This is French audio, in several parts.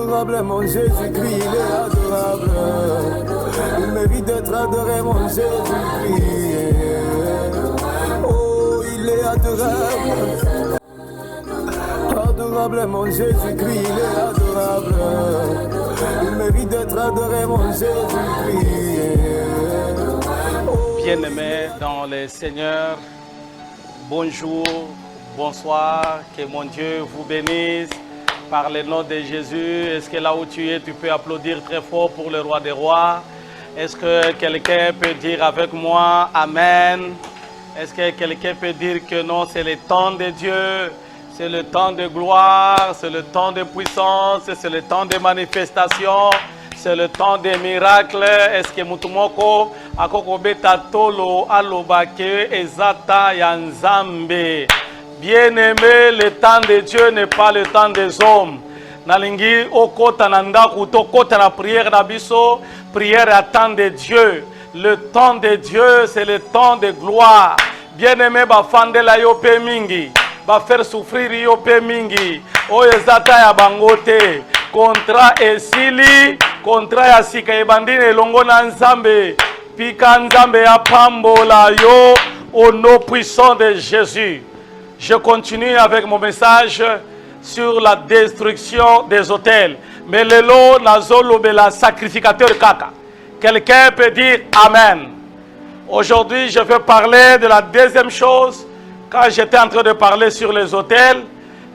Adorable mon Jésus-Christ, il est adorable. Il mérite d'être adoré mon Jésus-Christ. Oh, il est adorable. Adorable mon Jésus-Christ, il est adorable. Il mérite d'être adoré mon Jésus-Christ. Bien-aimés dans le Seigneur, bonjour, bonsoir, que mon Dieu vous bénisse par le nom de Jésus. Est-ce que là où tu es, tu peux applaudir très fort pour le roi des rois? Est-ce que quelqu'un peut dire avec moi Amen? Est-ce que quelqu'un peut dire que non, c'est le temps de Dieu, c'est le temps de gloire, c'est le temps de puissance, c'est le temps de manifestation, c'est le temps des miracles? Est-ce que mutumoko akokobeta tolo alobake ezata yanzambe? Bien-aimé, le temps de Dieu n'est pas le temps des hommes. Nalingi okota nanda kuto kota na prière nabiso, prière à temps de Dieu. Le temps de Dieu, c'est le temps de gloire. Bien-aimé, ba fandela yo pe mingi, ba faire souffrir yo pe mingi. O ezata ya bangote. Contrat esili, contrat ya sika ebandine longo na nzambe. Pika nzambe ya pambola yo au nom puissant de Jésus. Je continue avec mon message sur la destruction des autels. Mais le lot nazolo bela sacrificateur kaka. Quelqu'un peut dire Amen. Aujourd'hui, je vais parler de la deuxième chose. Quand j'étais en train de parler sur les autels,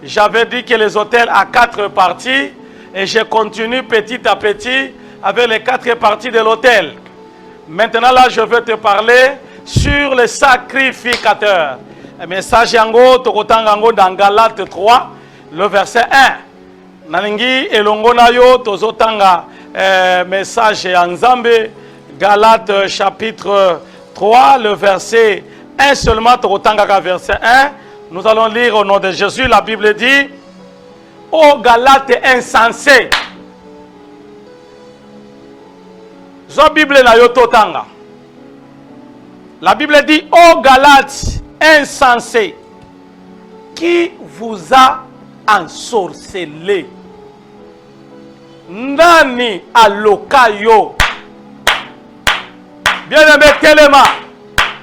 j'avais dit que les autels à 4 parties. Et je continue petit à petit avec les 4 parties de l'autel. Maintenant, là, je vais te parler sur les sacrificateurs. Le message yango tokotangango dans Galates 3, le verset 1. Nalingi elongo na yo tozotanga message ya Nzambe, Galates chapitre 3, le verset 1 seulement tokotanga verset 1. Nous allons lire au nom de Jésus. La Bible dit: ô Galates insensé. Zo Bible na yo totanga. La Bible dit: ô Galates insensé, qui vous a ensorcelé? Nani alokayo? Bien-aimé, Téléma,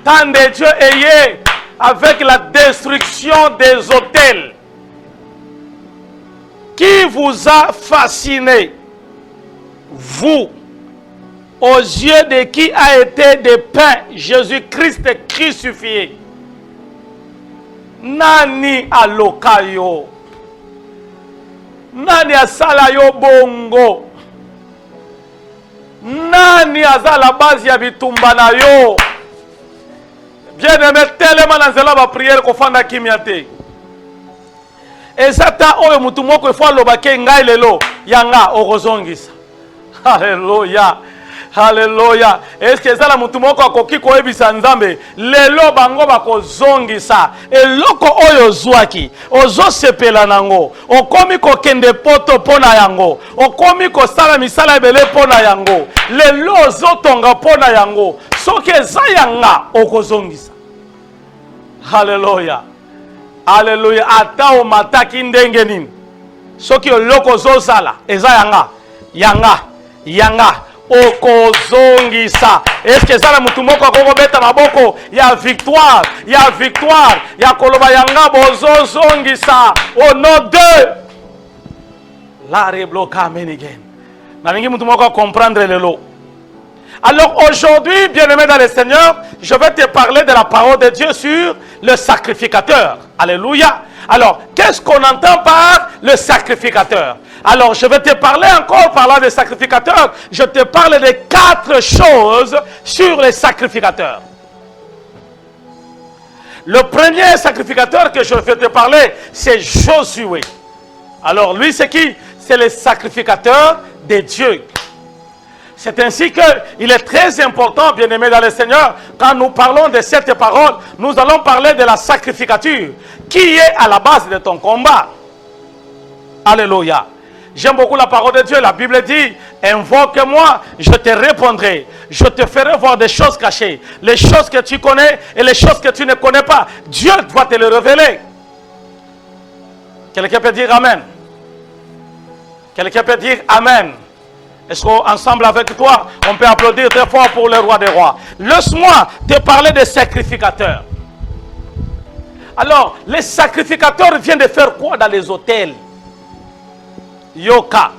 tant de Dieu ayez avec la destruction des autels. Qui vous a fasciné? Vous, aux yeux de qui a été dépeint Jésus-Christ crucifié. Nani alokayo? Nani asalayo bongo? Nani azala base ya bitumba na yo? Bien-aimé, tellement nanzela ba prière ko fanda kimyate. Ezata oyo mutu moko efwa lobake ngai lelo yanga okozongisa. Hallelujah. Hallelujah. Est-ce que ça la mutu moko akoki koyebisa Nzambe lelo bango bakozongisa eloko oyo zwaki ozosepela nango okomi kokende poto pona yango okomi kosala misala ebele pona yango lelo ozotonga pona yango soki eza yanga okozongisa. Hallelujah. Hallelujah. Ata o mataki ndenge nini soki oloko zozala eza yanga okozongisa. Est-ce que ça la mutu moko akokobeta maboko ya victoire ya koloba yanga bozozongisa au nom de la rebloka menigen. Nalingi mutu moko comprendre lelo. Alors aujourd'hui, bien-aimé dans le Seigneur, je vais te parler de la parole de Dieu sur le sacrificateur. Alléluia. Alors, qu'est-ce qu'on entend par le sacrificateur? Alors, je vais te parler encore parlant des sacrificateurs. Je te parle de 4 choses sur les sacrificateurs. Le premier sacrificateur que je vais te parler, c'est Josué. Alors, lui, c'est qui? C'est le sacrificateur de Dieu. C'est ainsi qu'il est très important, bien-aimé dans le Seigneur, quand nous parlons de cette parole, nous allons parler de la sacrificature, qui est à la base de ton combat. Alléluia. J'aime beaucoup la parole de Dieu. La Bible dit, invoque-moi, je te répondrai. Je te ferai voir des choses cachées. Les choses que tu connais et les choses que tu ne connais pas. Dieu doit te les révéler. Quelqu'un peut dire Amen. Quelqu'un peut dire Amen. Est-ce qu'ensemble avec toi, on peut applaudir très fort pour le roi des rois? Laisse-moi te parler des sacrificateurs. Alors, les sacrificateurs viennent de faire quoi dans les hôtels? Yoka.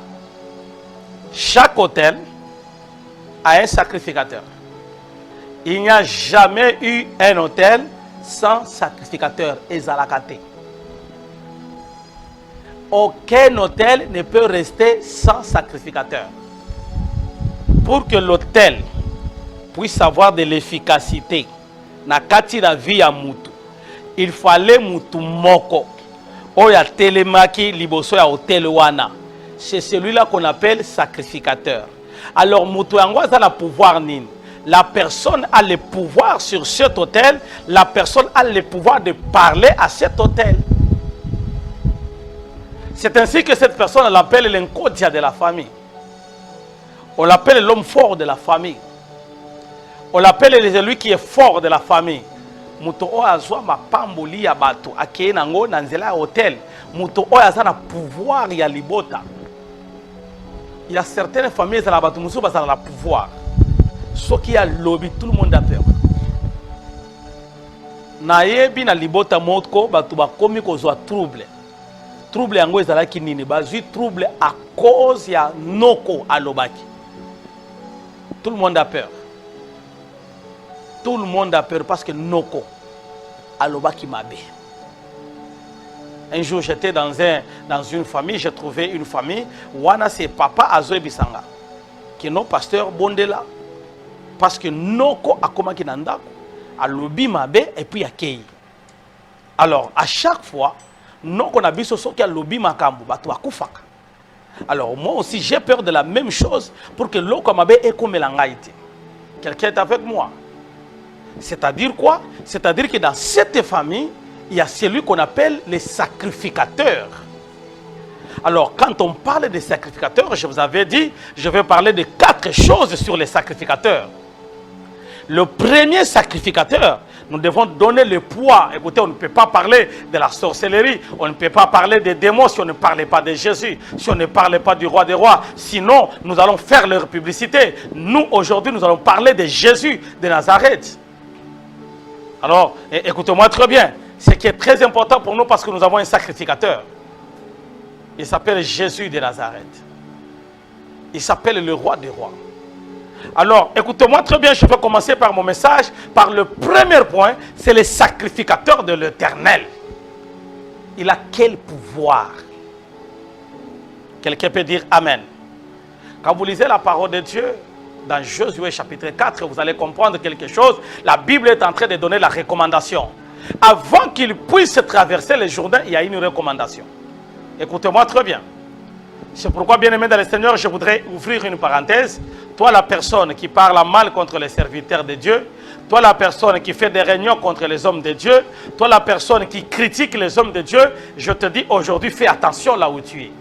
Chaque hôtel a un sacrificateur. Il n'y a jamais eu un hôtel sans sacrificateur. Ezalakate. Aucun hôtel ne peut rester sans sacrificateur. Pour que l'hôtel puisse avoir de l'efficacité, na kati la vie à mutu, il fallait mutu moko. Oya telemaki liboso ya hôtel wana. C'est celui-là qu'on appelle sacrificateur. Alors mutu yango a le pouvoir nini. La personne a le pouvoir sur cet hôtel. La personne a le pouvoir de parler à cet hôtel. C'est ainsi que cette personne, on l'appelle l'encodia de la famille. On l'appelle l'homme fort de la famille. On l'appelle celui qui est fort de la famille. Muto o azwa mapamboli ya bato akeye nango na nzela ya hôtel. Muto o aza na pouvoir ya libota. Il y a certaines familles dans la bato musu bazala na pouvoir. Ce qui a lobby, tout le monde a peur. Na yebi na libota motko bato ba komi kozwa trouble. Trouble yango ezalaki nini? Bazwi trouble à cause ya noko alobaki. Tout le monde a peur. Tout le monde a peur parce que noko alobaki mabe. Un jour j'étais dans une famille, j'ai trouvé une famille, wana c'est papa Azoe Bisanga, qui est nos pasteurs bondela, parce que noko akomaki nandako, alobi mabe et puis akei. Alors à chaque fois, noko na biso soki alobi makambo bato bakufaka. Alors moi aussi j'ai peur de la même chose pour que l'oko mabe ekomela ngai te. Quelqu'un est avec moi? C'est-à-dire quoi? C'est-à-dire que dans cette famille, il y a celui qu'on appelle les sacrificateurs. Alors, quand on parle des sacrificateurs, je vous avais dit, je vais parler de 4 choses sur les sacrificateurs. Le premier sacrificateur, nous devons donner le poids. Écoutez, on ne peut pas parler de la sorcellerie, on ne peut pas parler des démons si on ne parlait pas de Jésus, si on ne parlait pas du roi des rois. Sinon, nous allons faire leur publicité. Nous, aujourd'hui, nous allons parler de Jésus de Nazareth. Alors, écoutez-moi très bien. Ce qui est très important pour nous parce que nous avons un sacrificateur. Il s'appelle Jésus de Nazareth. Il s'appelle le roi des rois. Alors, écoutez-moi très bien, je vais commencer par mon message. Par le premier point, c'est le sacrificateur de l'Éternel. Il a quel pouvoir? Quelqu'un peut dire Amen. Quand vous lisez la parole de Dieu, dans Josué chapitre 4, vous allez comprendre quelque chose. La Bible est en train de donner la recommandation. Avant qu'il puisse traverser le Jourdain, il y a une recommandation. Écoutez-moi très bien. C'est pourquoi, bien-aimé dans le Seigneur, je voudrais ouvrir une parenthèse. Toi, la personne qui parle mal contre les serviteurs de Dieu, toi, la personne qui fait des réunions contre les hommes de Dieu, toi, la personne qui critique les hommes de Dieu, je te dis aujourd'hui, fais attention là où tu es.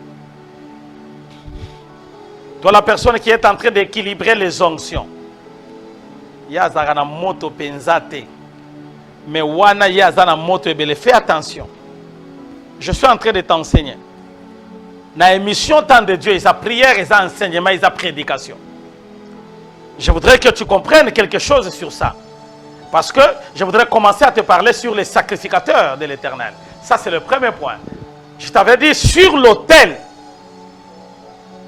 Toi, la personne qui est en train d'équilibrer les onctions. Yazagana moto penzate. Mais wana yazana moto ebele. Fais attention. Je suis en train de t'enseigner. Na émission temps de Dieu, sa prière, sa enseignement, sa prédication. Je voudrais que tu comprennes quelque chose sur ça. Parce que je voudrais commencer à te parler sur les sacrificateurs de l'Éternel. Ça, c'est le premier point. Je t'avais dit, sur l'autel,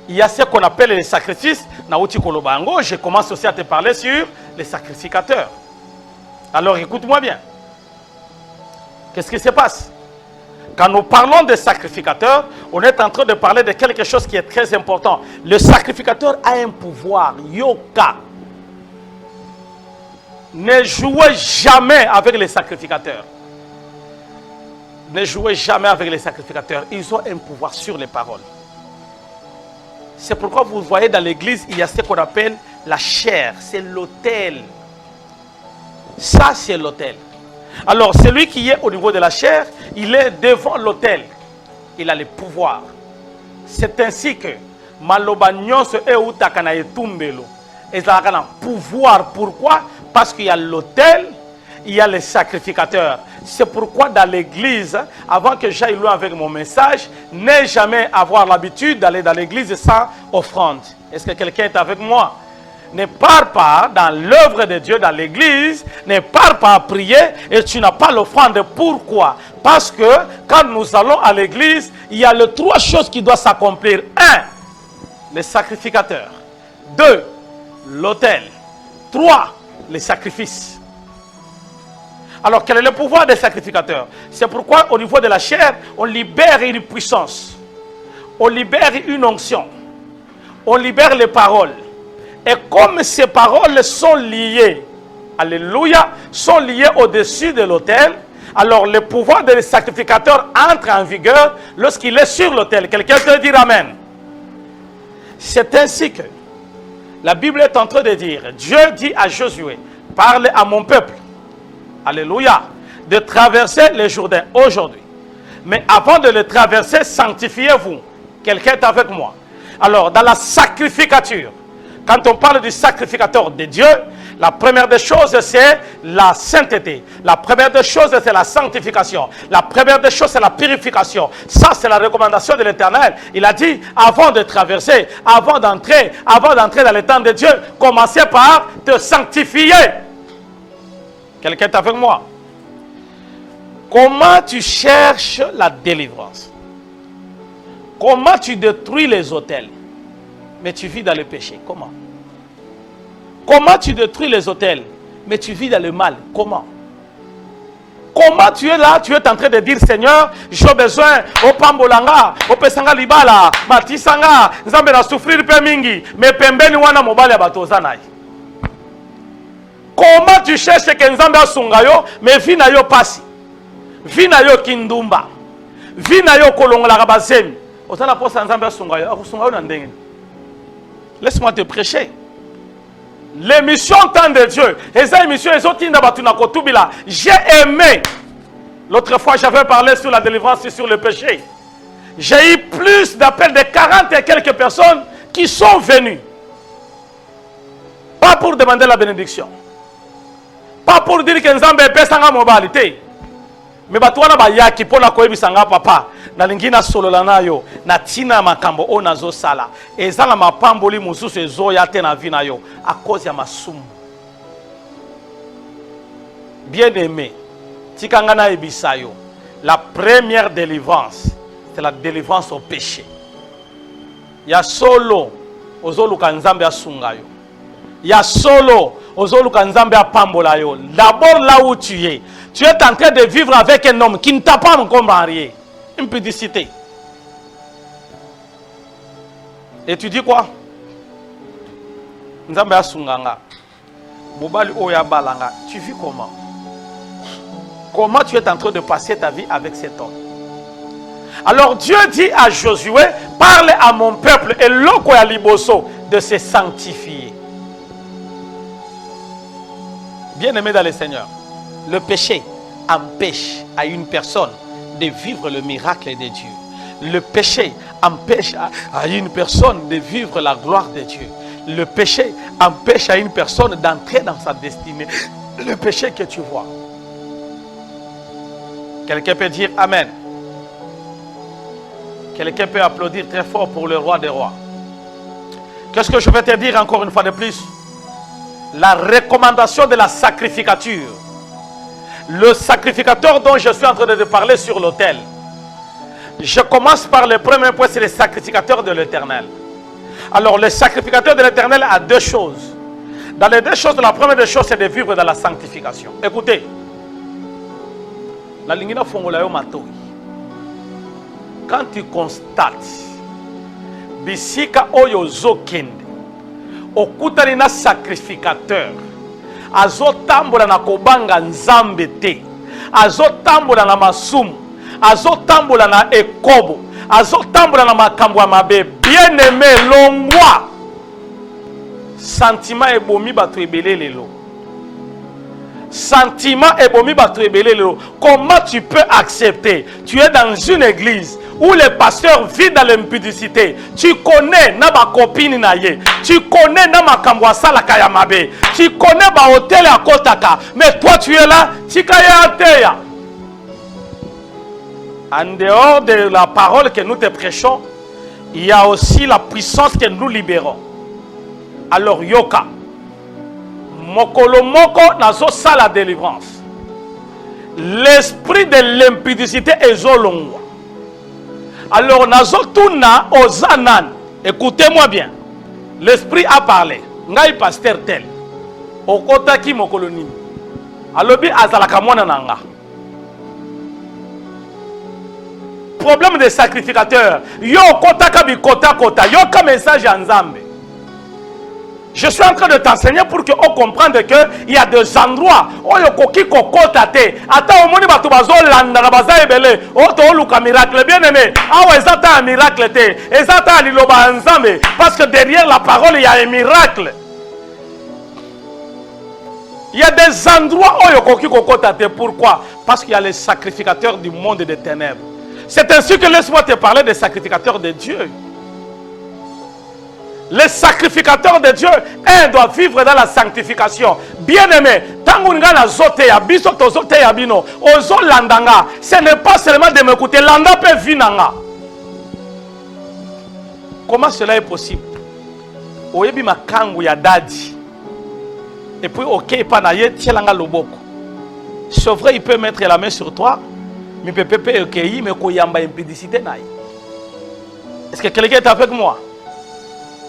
il y a ce qu'on appelle les sacrifices. Naouti Kolobango, je commence aussi à te parler sur les sacrificateurs. Alors, écoute-moi bien. Qu'est-ce qui se passe? Quand nous parlons des sacrificateurs, on est en train de parler de quelque chose qui est très important. Le sacrificateur a un pouvoir. Yoka. Ne jouez jamais avec les sacrificateurs. Ne jouez jamais avec les sacrificateurs. Ils ont un pouvoir sur les paroles. C'est pourquoi vous voyez dans l'église, il y a ce qu'on appelle la chair. C'est l'autel. Ça, c'est l'autel. Alors, celui qui est au niveau de la chair, il est devant l'autel. Il a le pouvoir. C'est ainsi que Malobagnos et Outakana et Tumbelo, ils ont un pouvoir. Pourquoi? Parce qu'il y a l'autel il y a les sacrificateurs. C'est pourquoi dans l'église, avant que j'aille loin avec mon message, n'ai jamais avoir l'habitude d'aller dans l'église sans offrande. Est-ce que quelqu'un est avec moi? Ne pars pas dans l'œuvre de Dieu dans l'église, ne pars pas à prier et tu n'as pas l'offrande. Pourquoi? Parce que quand nous allons à l'église, il y a les trois choses qui doivent s'accomplir. 1. Les sacrificateurs. 2. L'autel. 3. Les sacrifices. Alors quel est le pouvoir des sacrificateurs? C'est pourquoi au niveau de la chair, on libère une puissance. On libère une onction. On libère les paroles. Et comme ces paroles sont liées, alléluia, sont liées au-dessus de l'autel, alors le pouvoir des sacrificateurs entre en vigueur lorsqu'il est sur l'autel. Quelqu'un peut dire Amen. C'est ainsi que la Bible est en train de dire, Dieu dit à Josué, parle à mon peuple, alléluia, de traverser le Jourdain aujourd'hui. Mais avant de le traverser, sanctifiez-vous. Quelqu'un est avec moi. Alors, dans la sacrificature, quand on parle du sacrificateur de Dieu, la première des choses, c'est la sainteté. La première des choses, c'est la sanctification. La première des choses, c'est la purification. Ça, c'est la recommandation de l'Éternel. Il a dit, avant de traverser, avant d'entrer dans le temps de Dieu, commencez par te sanctifier. Quelqu'un est avec moi? Comment tu cherches la délivrance? Comment tu détruis les autels? Mais tu vis dans le péché. Comment? Comment tu détruis les autels? Mais tu vis dans le mal. Comment? Comment tu es là? Tu es en train de dire, Seigneur, j'ai besoin, au pambolanga, au pesanga libala, matisanga, nzambe na souffrir pe mingi, mais pembeni wana mobali abatozanai. Comment tu cherches que nzambe asunga yo, mais vi na yo pasi, vi na yo kindumba, vi na yo kolongola kabazemi. Otala posa nzambe asunga yo, asunga yo na ndenge. Laisse-moi te prêcher. L'émission Temps de Dieu. J'ai aimé. L'autre fois, j'avais parlé sur la délivrance et sur le péché. J'ai eu plus d'appels de 40 et quelques personnes qui sont venues. Pas pour demander la bénédiction. Pas pour dire que Nzambe est sans moralité. Mais batwana ba yaki pona koyebisanga papa na lingina solo lanayo na tina makambo onazo sala ezala mapamboli mususu ezoya te na vina yo à cause ya masumu. Bien-aimé, tikanga na ebisayo, la première délivrance, c'est la délivrance au péché. Ya solo ozoluka Nzambe asunga yo. Ya solo ozoluka Nzambe apambola yo. D'abord là où tu es en train de vivre avec un homme qui ne t'a pas encore marié. Une pudicité. Et tu dis quoi? Nzambe asunganga. Mobali oya balanga. Tu vis comment? Comment tu es en train de passer ta vie avec cet homme? Alors Dieu dit à Josué, parle à mon peuple et loko ya liboso de se sanctifier. Bien-aimé dans le Seigneur, le péché empêche à une personne de vivre le miracle de Dieu. Le péché empêche à une personne de vivre la gloire de Dieu. Le péché empêche à une personne d'entrer dans sa destinée. Le péché que tu vois. Quelqu'un peut dire Amen. Quelqu'un peut applaudir très fort pour le roi des rois. Qu'est-ce que je vais te dire encore une fois de plus? La recommandation de la sacrificature. Le sacrificateur dont je suis en train de te parler sur l'autel. Je commence par le premier point, c'est le sacrificateur de l'Éternel. Alors le sacrificateur de l'Éternel a deux choses. Dans les deux choses, la première des choses, c'est de vivre dans la sanctification. Écoutez. La lingina fongolayo matoi. Quand tu constates bisika oyo zokende okutani na sacrificateur azotambola na kobanga nzambe te, azotambola na masumu, azotambola na ekobo, azotambola na makambo ya mabe, bien-aimé, longwa sentiment ebomi bato ebele lelo. Sentiment et bomi batrebele. Comment tu peux accepter? Tu es dans une église où les pasteurs vivent dans l'impudicité. Tu connais na ba copine na ye. Tu connais na makambo sala kayamabe. Tu connais ba hôtel à Kotaka. Mais toi tu es là, tikaya ateya. En dehors de la parole que nous te prêchons, il y a aussi la puissance que nous libérons. Alors yoka. Mokolo moko nazo sala délivrance. L'esprit de l'impudicité est zolongwa. Alors nazo tuna ozanan. Écoutez-moi bien. L'esprit a parlé. Ngai pasteur tel. Okota ki mokolo nini. Alobi azalaka mwana nanga. Problème des sacrificateurs. Yo kota kabi kota kota. Yo ka message en Nzambe. Je suis en train de t'enseigner pour que on comprenne qu'il y a des endroits où il y a des kokotate. Attends, au monde bato bazo landa na baza ebele. Oh to luka miracle bien aimé. Ah ouais, ça un miracle te. Et ça ta liloba Nzambe parce que derrière la parole il y a un miracle. Il y a des endroits où il y a des kokotate. Pourquoi? Parce qu'il y a les sacrificateurs du monde des ténèbres. C'est ainsi que laisse-moi te parler des sacrificateurs de Dieu. Les sacrificateurs de Dieu, un doit vivre dans la sanctification. Bien-aimé, ce n'est pas seulement de m'écouter. Landa peut vinanga. Comment cela est possible? Oyebi makangu ya dadi. Et puis, ok, panaye, tielanga loboko. C'est vrai, il peut mettre la main sur toi. Mais peut ok, mais koyamba impudicité naï. Est-ce que quelqu'un est avec moi?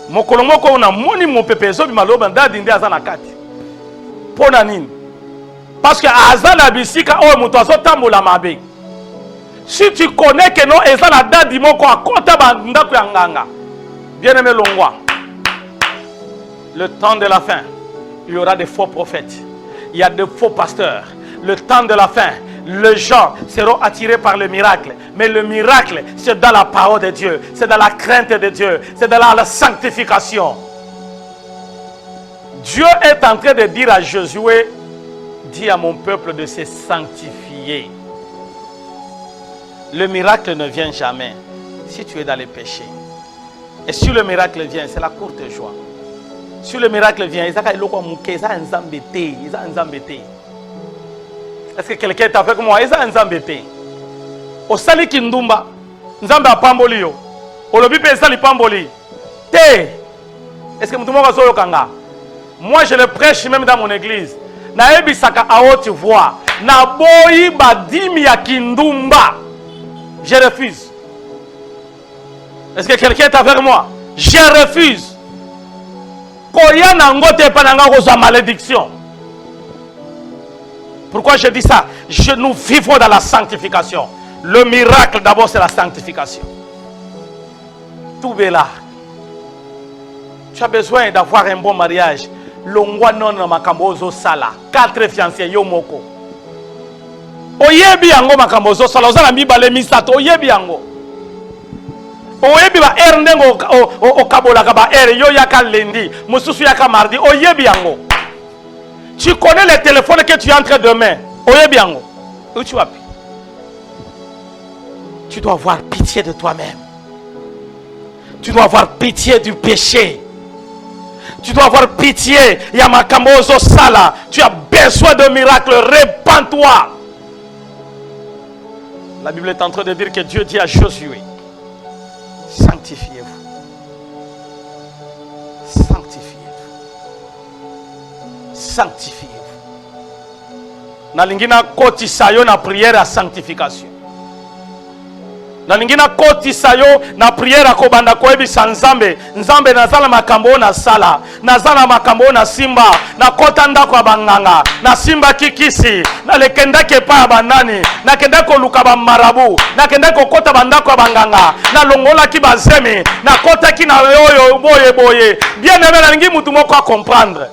Mokolomoko una moni mon pepezo bi maloba ndadi ndi azana kati. Pona nini? Parce que azana bisika o muto azotambola mabe. Si tu connais que non ezana dadi moko akota bandako ya nganga. Bien-aimé longwa. Le temps de la fin, il y aura des faux prophètes. Il y a de faux pasteurs. Le temps de la fin, les gens seront attirés par le miracle. Mais le miracle, c'est dans la parole de Dieu. C'est dans la crainte de Dieu. C'est dans la sanctification. Dieu est en train de dire à Josué, dis à mon peuple de se sanctifier. Le miracle ne vient jamais si tu es dans les péchés. Et si le miracle vient, c'est la courte joie. Si le miracle vient, est-ce que quelqu'un est avec moi? Au sali kindumba, nzambe a pamboli yo. Au lobi pe sali pamboli. Te. Est-ce que moutouma va soyo kanga? Moi je le prêche même dans mon église. Na ebi saka a haute voix. Na boyi badimi ya kindumba. Je refuse. Est-ce que quelqu'un est avec moi? Je refuse. Koya nangote pananga koza malédiction. Pourquoi je dis ça? Nous vivons dans la sanctification. Le miracle d'abord c'est la sanctification. Tout est là. Tu as besoin d'avoir un bon mariage. Longwa non makambozo sala. 4 fiancés yo moko. Oyebi yango makambozo sala. Ozala mibale misato. Oyebi yango. Oyebi ba ndengo okabola ka ba yo yaka lundi. Mususu yaka mardi. Oyebi yango. Tu connais les téléphones que tu es en train de mettre. Oyebi yango. Où tu vas? Tu dois avoir pitié de toi-même. Tu dois avoir pitié du péché. Tu dois avoir pitié. Yamakambozo sala. Tu as besoin de miracles. Répands-toi. La Bible est en train de dire que Dieu dit à Josué, sanctifiez-vous. Sanctifiez-vous. Sanctifiez-vous. Nalingina koti sayo na prière à sanctification. Nalingina koti sayo na prière à kobanda koebi sanzambe. Nzambe nazala makambo na sala. Nazala makambo na simba. Na kota ndako abanganga. Na simba kikisi. Na lekenda kepa abanani. Na kenda ko lukaba marabu. Na kenda ko kota bandako abanganga. Na longola ki bazemi. Na kota ki na yoyo boye boye. Bien aimé nalingi mutu moko a comprendre.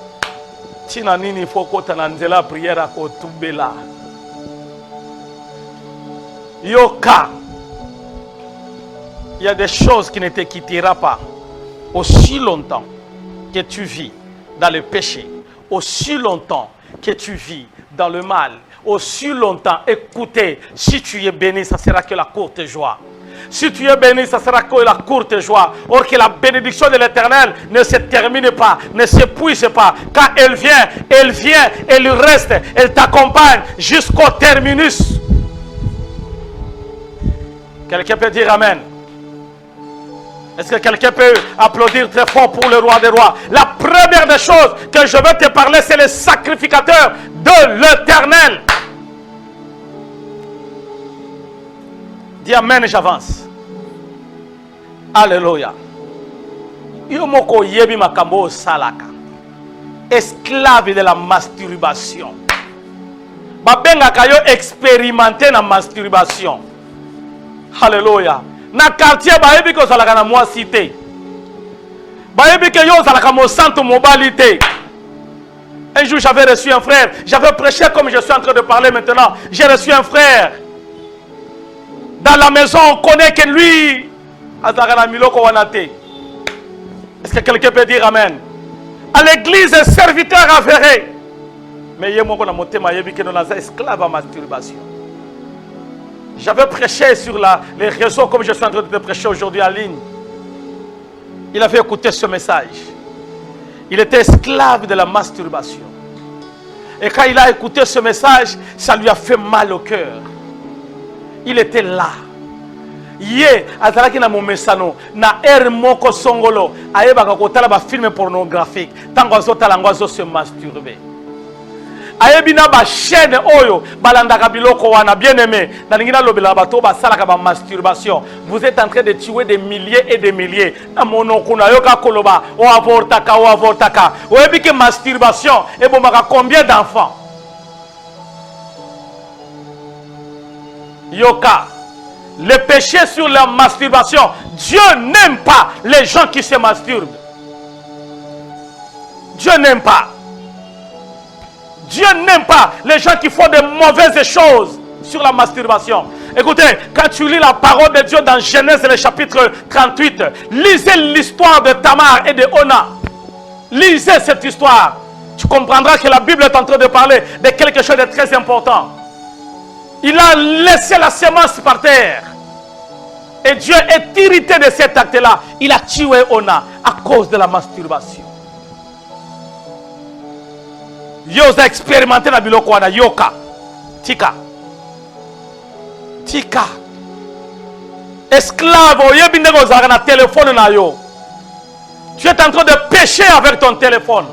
Tina nini faut kota na nzela prière à kotubela. Yoka. Il y a des choses qui ne te quitteront pas aussi longtemps que tu vis dans le péché. Aussi longtemps que tu vis dans le mal aussi longtemps, écoutez, si tu es béni, ça sera que la courte joie. Si tu es béni, ça sera que la courte joie. Or que la bénédiction de l'Éternel ne se termine pas, ne s'épuise pas. Quand elle vient, elle reste, elle t'accompagne jusqu'au terminus. Quelqu'un peut dire Amen? Est-ce que quelqu'un peut applaudir très fort pour le roi des rois? La première des choses que je veux te parler, c'est le sacrificateur de l'Éternel. Dis Amen et j'avance. Alléluia. Yomoko yebi makambo salaka. Esclave de la masturbation. Babenga kayo expérimenter la masturbation. Alléluia. Na quartier bayebi ko salaka na moi cité. Bayebi ke yo salaka mo centre mobilité. Un jour j'avais reçu un frère, j'avais prêché comme je suis en train de parler maintenant. J'ai reçu un frère. Dans la maison, on connaît que lui, est-ce que quelqu'un peut dire Amen? À l'église, un serviteur avéré. Mais il y a un esclave à masturbation. J'avais prêché sur les réseaux comme je suis en train de prêcher aujourd'hui en ligne. Il avait écouté ce message. Il était esclave de la masturbation. Et quand il a écouté ce message, ça lui a fait mal au cœur. Il était là. Yé, azalaki na momesano na moko songolo ayebaka kotala ba film pornographique tango azotala ngo se masturber. Ayebi na ba chaîne oyo balandaka biloko wana bien aimé na ngina lobela bato ba salaka ba masturbation. Vous êtes en train de tuer des milliers et des milliers. Na monoko na yoka koloba o avortaka. Oyebi que masturbation et bomaka combien d'enfants? Yoka, le péché sur la masturbation, Dieu n'aime pas les gens qui se masturbent. Dieu n'aime pas. Dieu n'aime pas les gens qui font de mauvaises choses sur la masturbation. Écoutez, quand tu lis la parole de Dieu dans Genèse, le chapitre 38, lisez l'histoire de Tamar et de Ona. Lisez cette histoire. Tu comprendras que la Bible est en train de parler de quelque chose de très important. Il a laissé la semence par terre. Et Dieu est irrité de cet acte-là. Il a tué Ona à cause de la masturbation. Yosa expérimenté la biloko wana yoka. Tika. Esclave, oyebindego zaka na téléphone na yo. Tu es en train de pécher avec ton téléphone.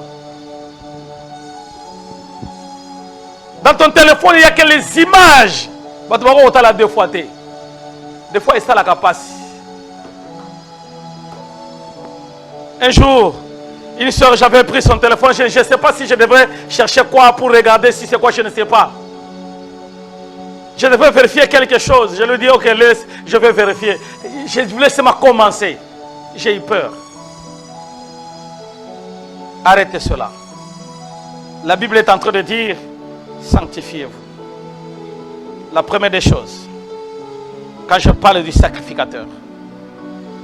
Dans ton téléphone, il n'y a que les images. Des fois, il y a la capacité. Un jour, une soeur, j'avais pris son téléphone. Je ne sais pas si je devrais chercher quoi pour regarder si c'est quoi, je ne sais pas. Je devais vérifier quelque chose. Je lui dis, ok, laisse, je vais vérifier. Je voulais seulement commencer. J'ai eu peur. Arrêtez cela. La Bible est en train de dire, sanctifiez-vous. La première des choses, quand je parle du sacrificateur,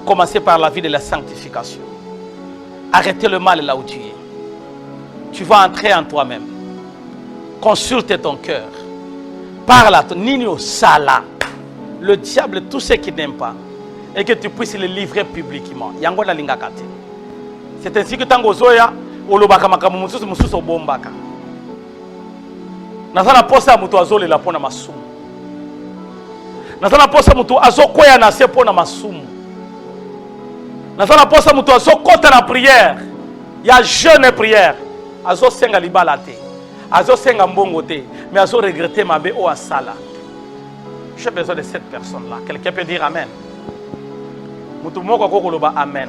commencez par la vie de la sanctification. Arrêtez le mal là où tu es. Tu vas entrer en toi-même. Consulte ton cœur. Parle à ton nino sala. Le diable, tout ce qu'il n'aime pas, et que tu puisses le livrer publiquement. Yangola lingakate. C'est ainsi que tango zoya, olobaka makamu mususu bombaka. Nazana posa mutu azole la pona masumu. Nazana posa mutu azokoya na se pona masumu. Nazana posa mutu azokota na prière. Il y a jeûne et prière. Azo senga libala te. Azo senga mbongo te. Mais azo regretter mabe o asala. J'ai besoin de cette personne-là. Quelqu'un peut dire Amen. Mutu moko kokoloba Amen.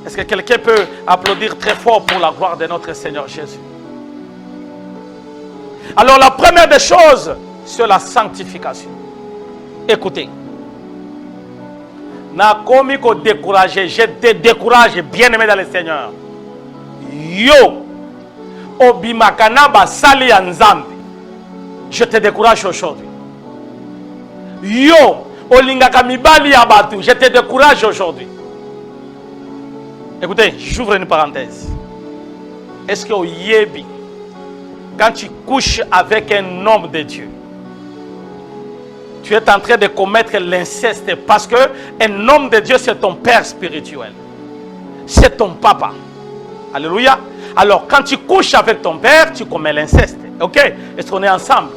Est-ce que quelqu'un peut applaudir très fort pour la gloire de notre Seigneur Jésus? Alors la première des choses, c'est la sanctification. Écoutez. Na komi ko décourager, je te décourage, bien-aimé dans le Seigneur. Yo, obimakana basali ya nzambe. Je te décourage aujourd'hui. Yo, olingaka mibali ya batu, je te décourage aujourd'hui. Écoutez, j'ouvre une parenthèse. Est-ce que au yebi quand tu couches avec un homme de Dieu, tu es en train de commettre l'inceste parce que un homme de Dieu, c'est ton père spirituel. C'est ton papa. Alléluia. Alors, quand tu couches avec ton père, tu commets l'inceste. Ok? Est-ce qu'on est ensemble?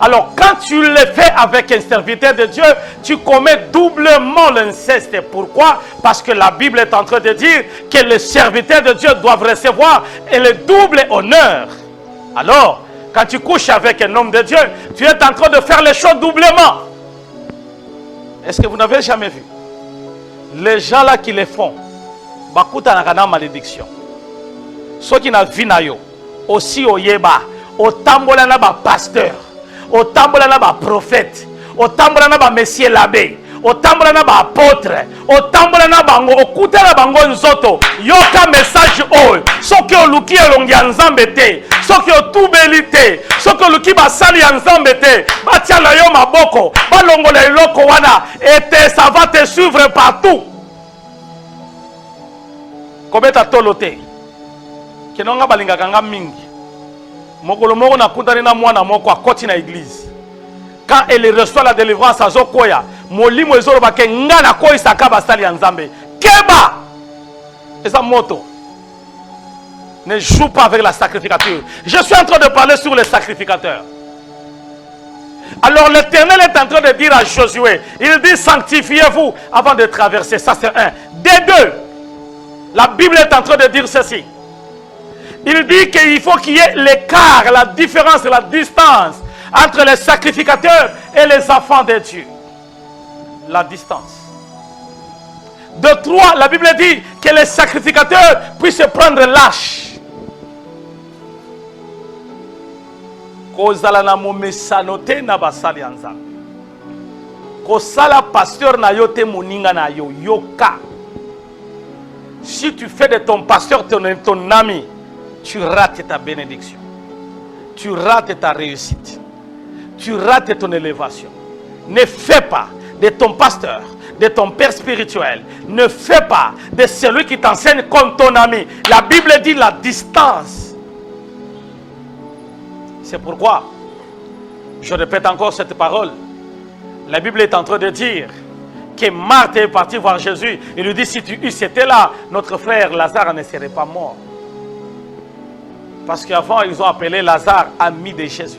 Alors, quand tu le fais avec un serviteur de Dieu, tu commets doublement l'inceste. Pourquoi? Parce que la Bible est en train de dire que les serviteurs de Dieu doivent recevoir le double honneur. Alors, quand tu couches avec un homme de Dieu, tu es en train de faire les choses doublement. Est-ce que vous n'avez jamais vu? Les gens là qui les font, bakuta na malédiction. Ceux qui n'ont vu nayo, aussi au yeba, au tambola na ba pasteur, au tambola na ba prophète, au tambola na ba monsieur l'abbé, au tambola na ba apôtre, au tambola na bango, au kuta na bango nzoto, yoka message oi, ceux qui ont luki elongi nzambete, ceux qui ont tout belité, ceux qui ont luki basali nzambete, batia la yo maboko, balongola eloko wana, et ça va te suivre partout. Combien t'as toloté? Kenonga balinga kanga mingi. Mokolo moko na kutani na mwana moko akoti na église. Quand elle reçoit la délivrance à Zokoya, molimo ezolo ba ke ngana ko isaka basali ya Nzambe. Keba! Esa moto. Ne joue pas avec la sacrificature. Je suis en train de parler sur les sacrificateurs. Alors l'Éternel est en train de dire à Josué, il dit sanctifiez-vous avant de traverser. Ça c'est un. Des deux. La Bible est en train de dire ceci. Il dit qu'il faut qu'il y ait l'écart, la différence, la distance entre les sacrificateurs et les enfants de Dieu. La distance. De trois, la Bible dit que les sacrificateurs puissent se prendre lâche. Kozala na momesanote na basali anza. Kosala pasteur na yote moninga na yo yoka. Si tu fais de ton pasteur ton ami, tu rates ta bénédiction. Tu rates ta réussite. Tu rates ton élévation. Ne fais pas de ton pasteur, de ton père spirituel. Ne fais pas de celui qui t'enseigne comme ton ami. La Bible dit la distance. C'est pourquoi, je répète encore cette parole. La Bible est en train de dire que Marthe est partie voir Jésus. Il lui dit, si tu eusse été là, notre frère Lazare ne serait pas mort. Parce qu'avant, ils ont appelé Lazare ami de Jésus.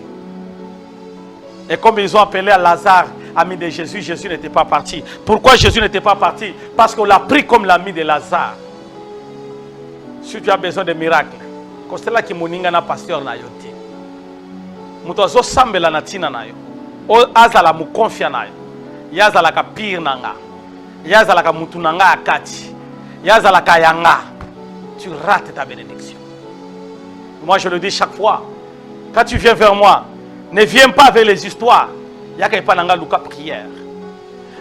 Et comme ils ont appelé Lazare ami de Jésus, Jésus n'était pas parti. Pourquoi Jésus n'était pas parti? Parce qu'on l'a pris comme l'ami de Lazare. Si tu as besoin de miracles, c'est là que moninga na pasteur na yoti. Mutozo sambela na tina na yo. O azala mu confia na yo. Yazala ka pire nanga. Yazala ka mutu nanga akati. Yazala ka yanga. Tu rates ta bénédiction. Moi je le dis chaque fois. Quand tu viens vers moi, ne viens pas avec les histoires. Yaka pas nanga luka prière.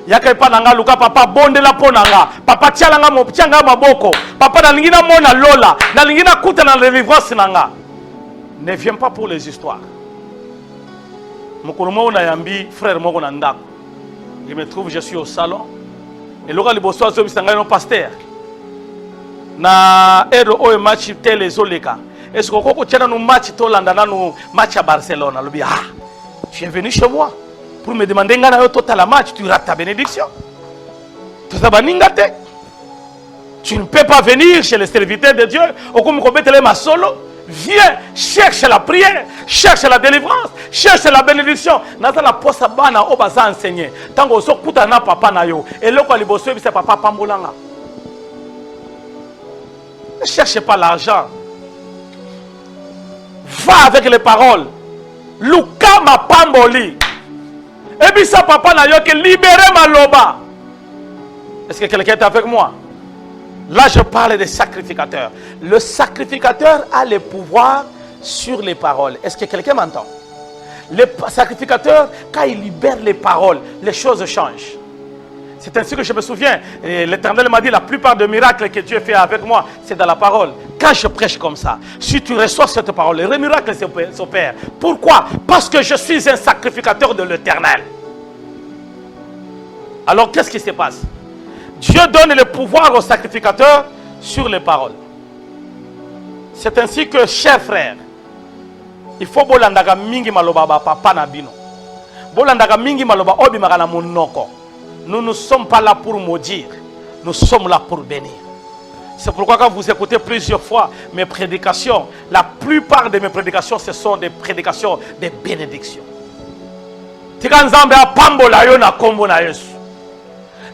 Yaka pas nanga luka papa bonde la ponanga. Papa tialanga mo tianga maboko. Papa na lingina mona lola. Na lingina kuta na délivrance nanga. Ne viens pas pour les histoires. Mokolomo na yambi frère moko na ndako. Il me trouve, je suis au salon. Et l'oral liboso azo bisanga no pasteur. Na edo o match tele zoleka. Est-ce que koko tiana no match to landana no match à Barcelone. Lobi ah, tu es venu chez moi pour me demander ngana yo total la match, tu rates ta bénédiction. Tu sabaningate. Tu ne peux pas venir chez les serviteurs de Dieu au comme kombetele ma solo. Viens, cherche la prière, cherche la délivrance, cherche la bénédiction. Naza la posa bana o baza enseigner. Tango so kuta na papa na yo. Et le ko liboso bi se papa pambolanga. Ne cherche pas l'argent. Va avec les paroles. Luka ma pamboli. Et puis ça papa na yo que libérer ma loba. Est-ce que quelqu'un est avec moi? Là, je parle des sacrificateurs. Le sacrificateur a le pouvoir sur les paroles. Est-ce que quelqu'un m'entend? Le sacrificateur, quand il libère les paroles, les choses changent. C'est ainsi que je me souviens. L'Éternel m'a dit, la plupart des miracles que Dieu fait avec moi, c'est dans la parole. Quand je prêche comme ça, si tu reçois cette parole, les miracles s'opèrent. Pourquoi? Parce que je suis un sacrificateur de l'Éternel. Alors, qu'est-ce qui se passe? Dieu donne le pouvoir aux sacrificateurs sur les paroles. C'est ainsi que, chers frères, Il faut bolandaka mingi maloba ba papa na bino. Bolandaka mingi maloba obi makana monoko. Nous ne sommes pas là pour maudire. Nous sommes là pour bénir. C'est pourquoi quand vous écoutez plusieurs fois mes prédications, la plupart de mes prédications, ce sont des prédications de bénédiction. Tika nzambe apambola yo na kombo na Yesu.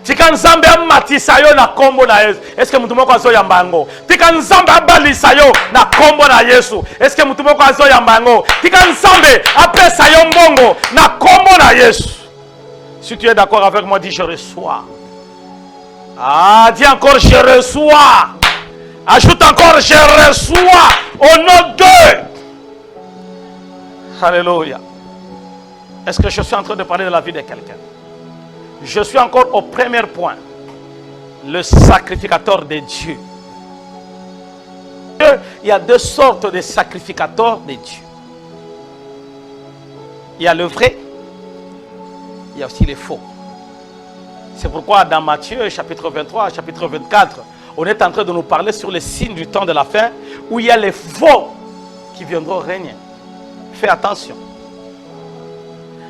Tika nzambe amatisa yo na kombo na Yesu. Est-ce que mutu moko azo yamba ngo? Tika nzambe abalisa yo na kombo na Yesu. Est-ce que mutu moko azo yamba ngo? Tika nzambe apesa yo mbongo na kombo na Yesu. Si tu es d'accord avec moi, dis je reçois. Ah, dis encore je reçois. Ajoute encore je reçois au nom de. Alléluia. Est-ce que je suis en train de parler de la vie de quelqu'un? Je suis encore au premier point. Le sacrificateur de Dieu. Il y a deux sortes de sacrificateurs de Dieu. Il y a le vrai. Il y a aussi les faux. C'est pourquoi dans Matthieu chapitre 23, chapitre 24, on est en train de nous parler sur les signes du temps de la fin, où il y a les faux qui viendront régner. Fais attention.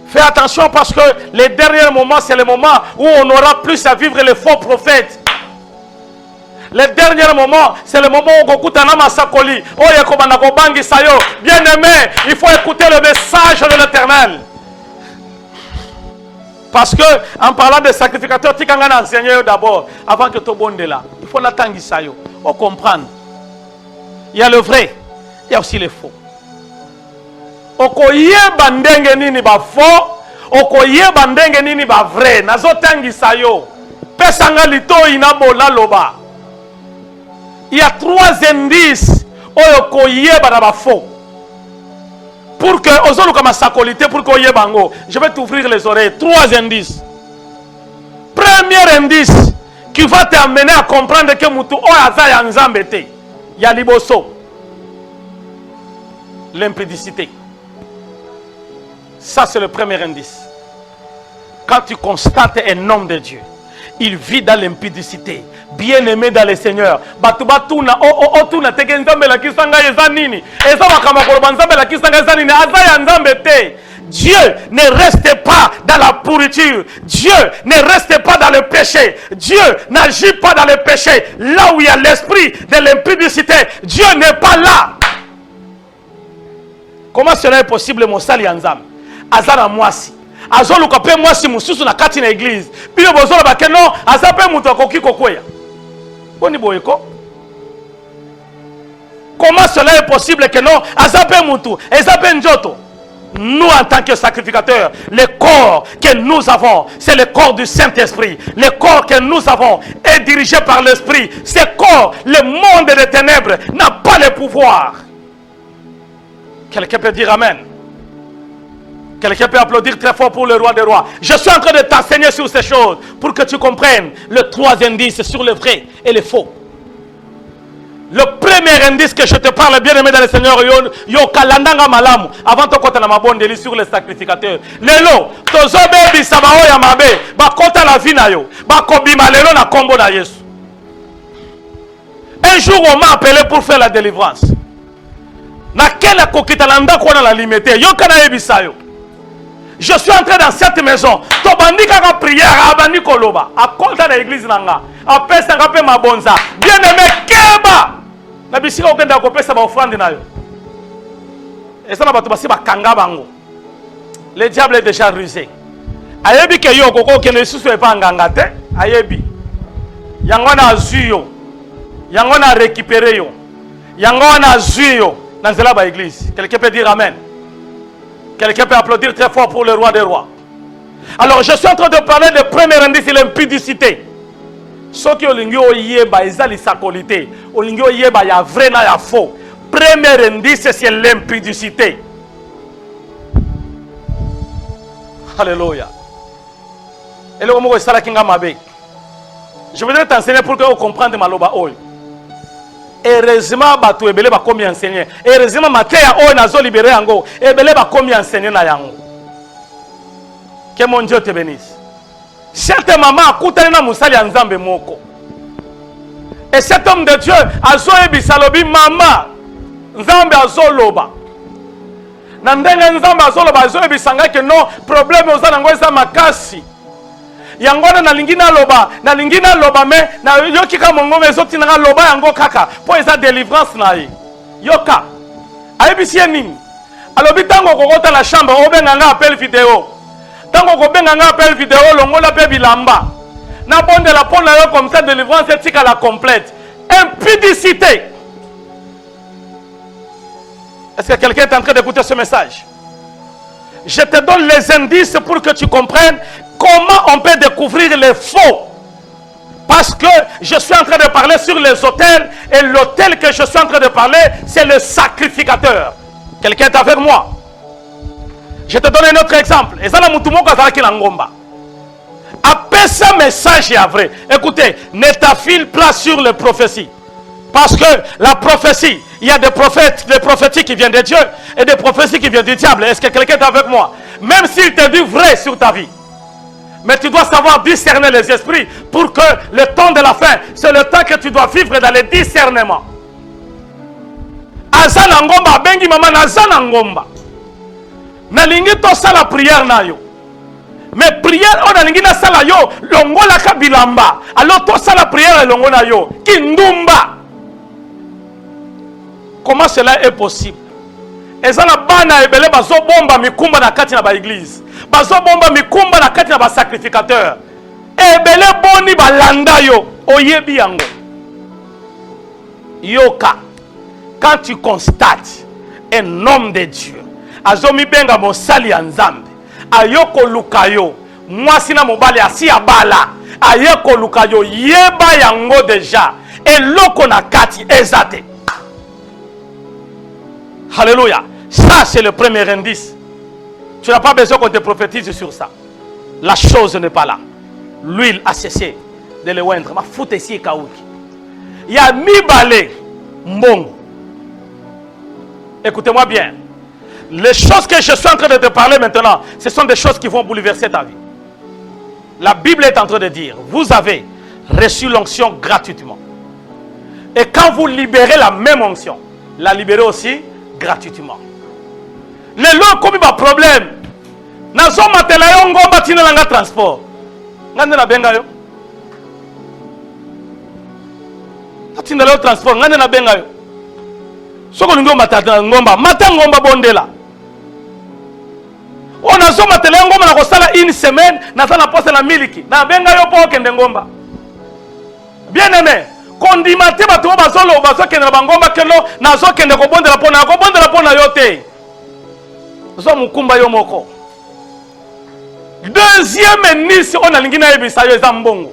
Fais attention parce que les derniers moments, c'est le moment où on aura plus à vivre les faux prophètes. Les derniers moments, c'est le moment où on bien aimé, il faut écouter le message de l'Éternel. Parce que, en parlant des sacrificateurs, tu as enseigné d'abord, avant que tu bondes là. Il faut l'attendre, il faut comprendre. Il y a le vrai, il y a aussi le faux. Okoye bandenge nini ba faux, okoye bandenge nini ba vrai. Nazo tangisa yo. Pesanga lito ina bola loba. Il y a trois indices okoye ba faux. Pour que ozolu kama sakolité pour que oye bango, je vais t'ouvrir les oreilles. Trois indices. Premier indice qui va t'amener à comprendre que mutu o azaya nzambe te. Ya liboso. L'impudicité. Ça, c'est le premier indice. Quand tu constates un homme de Dieu, il vit dans l'impudicité, bien aimé dans le Seigneur. Dieu ne reste pas dans la pourriture. Dieu ne reste pas dans le péché. Dieu n'agit pas dans le péché. Là où il y a l'esprit de l'impudicité, Dieu n'est pas là. Comment cela est possible, mon sali anzam? Azara mwasi. Azolu kape mwasi mususu na kati na église. Bino bozolo bakeno azape mutu akoki kokweya. Boni boyeko. Comment cela est possible que non azape mutu, azape njoto? Nous en tant que sacrificateurs, le corps que nous avons, c'est le corps du Saint-Esprit. Le corps que nous avons est dirigé par l'Esprit. Ce corps, le monde des ténèbres, n'a pas le pouvoir. Quelqu'un peut dire Amen. Quelqu'un peut applaudir très fort pour le roi des rois. Je suis en train de t'enseigner sur ces choses pour que tu comprennes le troisième indice sur le vrai et le faux. Le premier indice que je te parle, bien aimé dans le Seigneur, yo kalandanga malamu avant de kota na mabondeli sur les sacrificateurs. Lelo, tozo bebi sabao ya mabe, ba kota la vie na yo, ba kobima lelo na kombo na Yesu. Un jour on m'a appelé pour faire la délivrance. Na kena kokita landa kona la limité, yo kana ebisa yo. Je suis entré dans cette maison. Tobandi kaka prière, abandi koloba. A kota na église nanga. A pesa ngape mabonza. Bien aimé keba. Na bisika okenda kopesa ba offrande na yo. Esa na bato basi ba kanga bango. Le diable est déjà rusé. Ayebi ke yo koko kende susu e pa nganga te. Ayebi. Yango na azu yo. Yango na récupérer yo. Yango na azu yo. Dans la église. Quelqu'un peut dire Amen. Quelqu'un peut applaudir très fort pour le roi des rois. Alors je suis en train de parler de premier indice, l'impudicité. Ce qui est la qualité. Il y a vrai et il y a faux. Premier indice, c'est l'impudicité. Alléluia. Je voudrais t'enseigner pour que vous compreniez maloba oy. Heureusement, batu ebele ba komi enseigner. Heureusement, mateya oy nazo libérer yango. Ebele ba komi enseigner na yango. Que mon Dieu te bénisse. Cette maman a koutani na musali ya nzambe moko. Et cet homme de Dieu a zo ebisalobi mama nzambe azo loba. na ndenge nzambe azoloba azoyebisanga ke non problème oza nango eza makasi yango wana nalingi naloba me nayoki kaka mongongo ezotinanga loba yango kaka mpo eza délivrance na ye yoka ayebisi ye nini alobi ntango okokota na chambre obenganga appel vidéo ntango okobenganga appel vidéo longola mpe bilamba nabondela mpo na yo comme ça délivrance etikala complète impudicité. Est-ce que quelqu'un est en train d'écouter ce message? Je te donne les indices pour que tu comprennes comment on peut découvrir les faux. Parce que je suis en train de parler sur les autels et l'autel que je suis en train de parler, c'est le sacrificateur. Quelqu'un est avec moi? Je te donne un autre exemple. Après ce message est vrai. Écoutez, ne t'affile pas sur les prophéties. Parce que la prophétie, il y a des prophètes, des prophéties qui viennent de Dieu et des prophéties qui viennent du diable. Est-ce que quelqu'un est avec moi? Même s'il te dit vrai sur ta vie. Mais tu dois savoir discerner les esprits pour que le temps de la fin, c'est le temps que tu dois vivre dans le discernement. Azana ngomba, bengi mama nazana ngomba. Nalingi to sala prière na yo. Mais prière on nalingi na sala yo, longola ka bilamba. Alors to sala prière longola yo, kindumba. Comment cela est possible? Ezana bana ebele bazo bomba mikumba na kati na ba église. Bazo bomba mikumba na kati na ba sacrificateur. Ebele boni balanda yo, oyebi yango. Yoka. Quand tu constates un homme de Dieu, azomi benga mosali ya Nzambe, ayoko lukayo, mwasi na mobali asi abala, ayoko lukayo, yeba yango déjà, eloko na kati ezate. Alléluia. Ça, c'est le premier indice. Tu n'as pas besoin qu'on te prophétise sur ça. La chose n'est pas là. L'huile a cessé de le oindre. Ma foute ici et kaouki. Il y a mi balé mbongo. Écoutez-moi bien. Les choses que je suis en train de te parler maintenant, ce sont des choses qui vont bouleverser ta vie. La Bible est en train de dire, vous avez reçu l'onction gratuitement. Et quand vous libérez la même onction, la libérez aussi gratuitement. Les lois comme un problème. Nazo matela yo ngomba tina langa transport. Ngande na benga yo. Tina lo transport ngande na benga yo. Soko lingo matata ngomba, mata ngomba bondela. On nazo matela yo ngomba na kosala une semaine na sana poste na miliki. Na benga yo po kende ngomba. Bien aimé. Kondimate bato bazolo bazokende na bangomba kelo nazokende kobondela pona yote. Zo mukumba yo moko. Deuxième indice on a lingina ebisa yo ezambongo.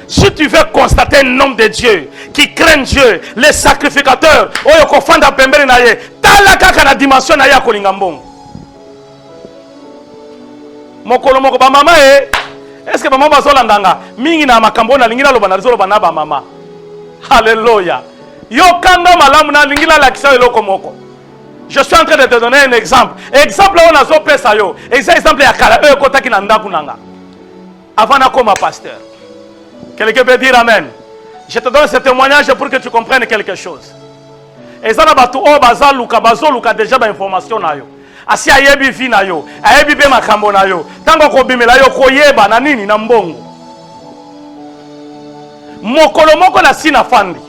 Si tu veux constater un homme de Dieu qui craint Dieu, les sacrificateurs, oyo kofanda pembele na ye, tala kaka na dimension na ya kolinga mbongo. Mokolo moko ba mama est-ce que maman bazolandanga mingi na makambo na lingina loba na zoloba na ba mama. Alléluia. Yo kanda malamu na lingila la kisa eloko moko. Je suis en train de te donner un exemple. Exemple on a zo pesa yo. Exemple ya kala e kota ki na ndaku nanga. Avant na koma pasteur. Quelqu'un peut dire amen. Je te donne ce témoignage pour que tu comprennes quelque chose. Ezana batu o bazaluka bazoluka déjà ba information na yo. Asi ayebi vi na yo, ayebi be makambo na yo. Tango ko bimela yo koyeba na nini na mbongo. Mokolo moko na sina fandi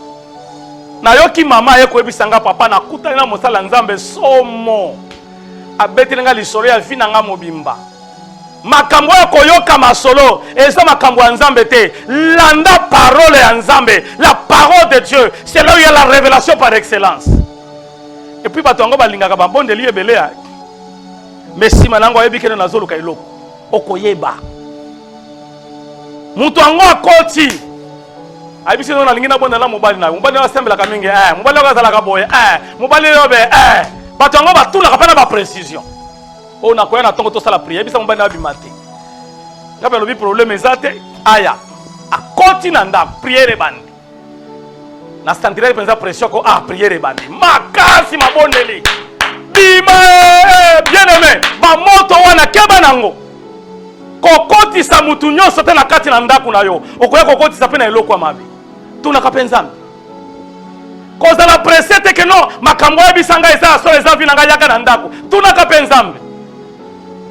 na yoki mama ye koyebisanga papa na kutana na mosala Nzambe somo abetelenga lisolo ya vi nanga mobimba makambo ya koyoka masolo eza makambo ya Nzambe te landa parole ya Nzambe la parole de Dieu c'est là où il y a la révélation par excellence et puis bato ngo balingaka bambondeli ebele ya mais si manango ayebi kene nazoluka eloko okoyeba mutu ango akoti Aibisi no na lingina bonda na mobali na mobali wa sembela ka mingi mobali wa zala ka boye mobali yobe bato ngo batula ka pana ba précision o na koya na tongo to sala prière bisa mobali na bimate ngaba lobi problème ezate aya akoti na nda prière bandi na sentire penza pression ko prière bandi makasi mabondeli bima bien aimé ba moto wana keba nango kokoti sa mutu nyonso te na kati na ndaku na yo okoya kokoti sa pe na eloko mabe tuna kapenzambe Cause la presse te que non, makambo ebisanga eza so eza vinanga yaka na ndako. Tuna ka penzambe.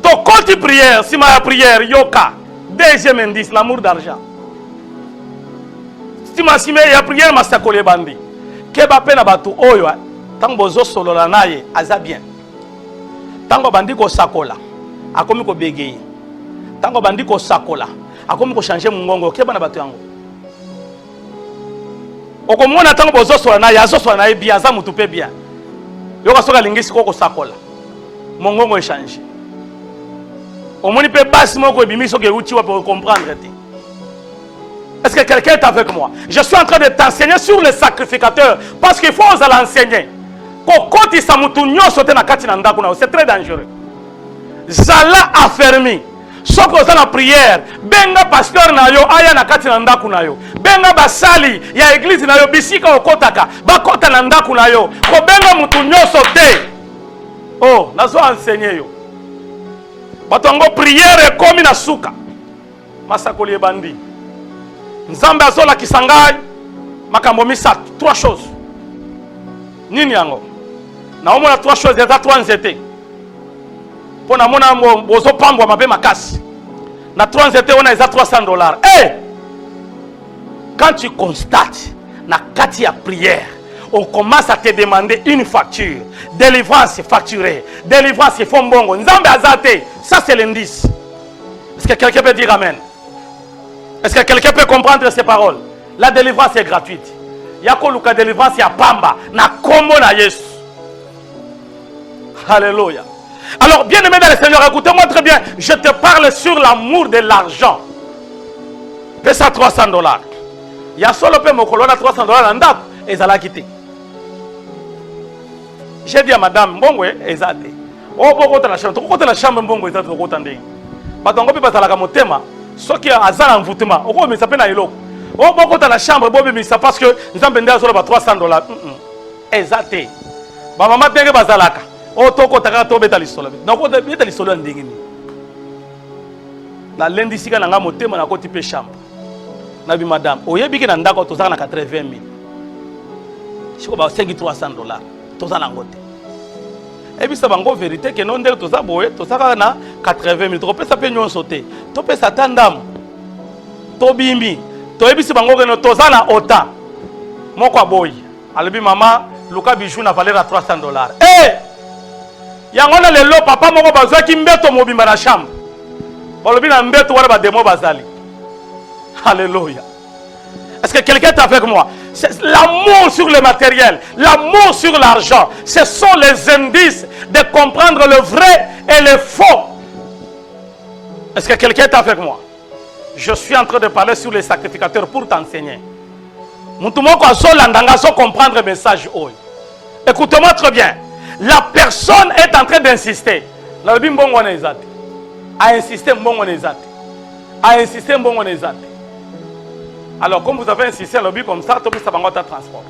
To koti prière, si ma prière yoka. Deuxième indice, l'amour d'argent. Si ma sime ya prière masakole bandi. Keba pe na batu oyo, tango bozo solo la naye aza bien. Tango bandi ko sakola, akomi ko begeye. Tango bandi ko sakola, akomi ko changer mungongo, keba na batu yango. Okomona tango bozo solo na ya zo solo na bien, za mutu pe bien. Yoka soka lingisi ko sakola. Mungongo e changer. Omoni pe basi moko ebimi soki uti wa pour comprendre te. Est-ce que quelqu'un est avec moi? Je suis en train de t'enseigner sur les sacrificateurs parce qu'il faut oser l'enseigner. Kokoti samutu nyoso te na kati na ndako na, c'est très dangereux. Zala affermi. Soko oza na prière, benga pasteur na yo aya na kati na ndako na yo. Benga basali ya église na yo bisika okotaka, bakota na ndako na yo. Ko benga mutu nyoso te. Oh, nazo enseigner yo. Batongo prière komi na suka. Masakoli ebandi. Nzambe azola kisangai makambo misatu, trois choses. Nini yango? Na omona trois choses eza trois nzete. Pona mona bozo pambwa mabe makasi. Na trois nzete ona eza $300. Eh! Quand tu constates na kati ya prière, on commence à te demander une facture. Délivrance facturée. Délivrance fombongo. Nzambe azate. Ça c'est l'indice. Est-ce que quelqu'un peut dire amen? Est-ce que quelqu'un peut comprendre ces paroles? La délivrance est gratuite. Yako luka délivrance ya pamba. Na kombo na Yesu. Alléluia. Alors, bien aimé dans le Seigneur, écoutez-moi très bien. Je te parle sur l'amour de l'argent. Paie ça $300. Ya solo pe mokolo na $300 na ndako. Ezala kité. J'ai dit à madame, mbongo ezate. Oh, boko la chambre. Toko la chambre mbongo ezate toko tande. Batongo pe bazalaka motema. Soki azala envoûtement. Oko me sape na eloko. Oh, boko la chambre bobe mi sa parce que nzambe nda solo ba $300. Ezate. Ba mama tenge bazalaka. Oh, toko taka to beta lisolo. Na ko beta lisolo ndenge ni. Na lendi sika na nga motema na ko tipe chambre. Na bi madame, oyebiki na ndako tozaka na 80,000. Siko ba sengi $300. Tozana ngote. Et puis ça va en vérité que non ndeko toza boye, tozaka na 80,000. To pesa pe nyonso te. To pesa tandam. To bimbi. To ebisi bango que no tozana ota. Moko aboy. Alobi mama, luka bijou na valeur à $300. Eh! Yango na lelo papa moko bazwa ki mbeto mobimba na chambre. Balobi na mbeto wana ba demo bazali. Alléluia. Est-ce que quelqu'un est avec moi? L'amour sur le matériel, l'amour sur l'argent, ce sont les indices de comprendre le vrai et le faux. Est-ce que quelqu'un est avec moi? Je suis en train de parler sur les sacrificateurs pour t'enseigner. Comprendre le message. Écoutez-moi très bien. La personne est en train d'insister. A insister, a insister, alors, comme vous avez insisté à l'objet comme ça, tu peux savoir transport.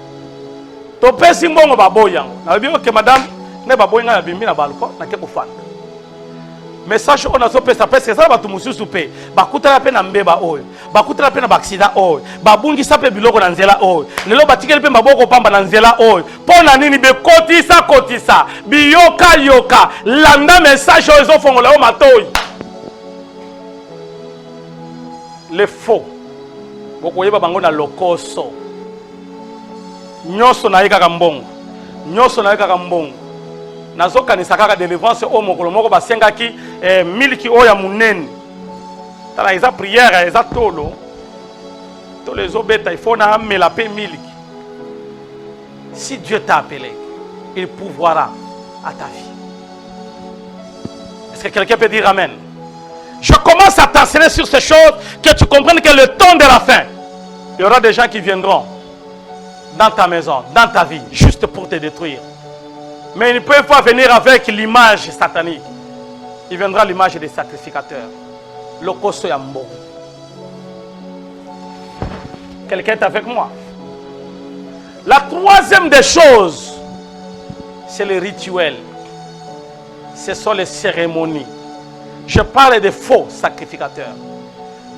Tu peux si bon baboyang. Na bien que madame ne baboyanga na bimbi na balcon na ke kufanda. Message on a so pesa pesa ça ba tu mususu pe. Ba kutala pe na mbeba oyo. Ba kutala pe na accident oyo. Ba bungi sa pe biloko na nzela oyo. Lelo batikeli pe maboko pamba na nzela oyo. Pona nini be kotisa. Biyoka. Landa message oyo fongola o matoyi. Les faux. Bokoyeba bango na lokoso. Nyoso na yeka mbongo. Nazoka ni sakaka délivrance o mokolo moko basengaki miliki oya munene. Tala eza prière eza tolo. Tous les obeta il faut na amela pe miliki. Si Dieu t'a appelé, il pourvoira à ta vie. Est-ce que quelqu'un peut dire amen? Je commence à t'enseigner sur ces choses, que tu comprennes que le temps de la fin, il y aura des gens qui viendront dans ta maison, dans ta vie, juste pour te détruire. Mais ils ne peuvent pas venir avec l'image satanique. Il viendra l'image des sacrificateurs. Le koso yambo. Quelqu'un est avec moi? La troisième des choses, c'est les rituels. Ce sont les cérémonies. Je parle de faux sacrificateurs.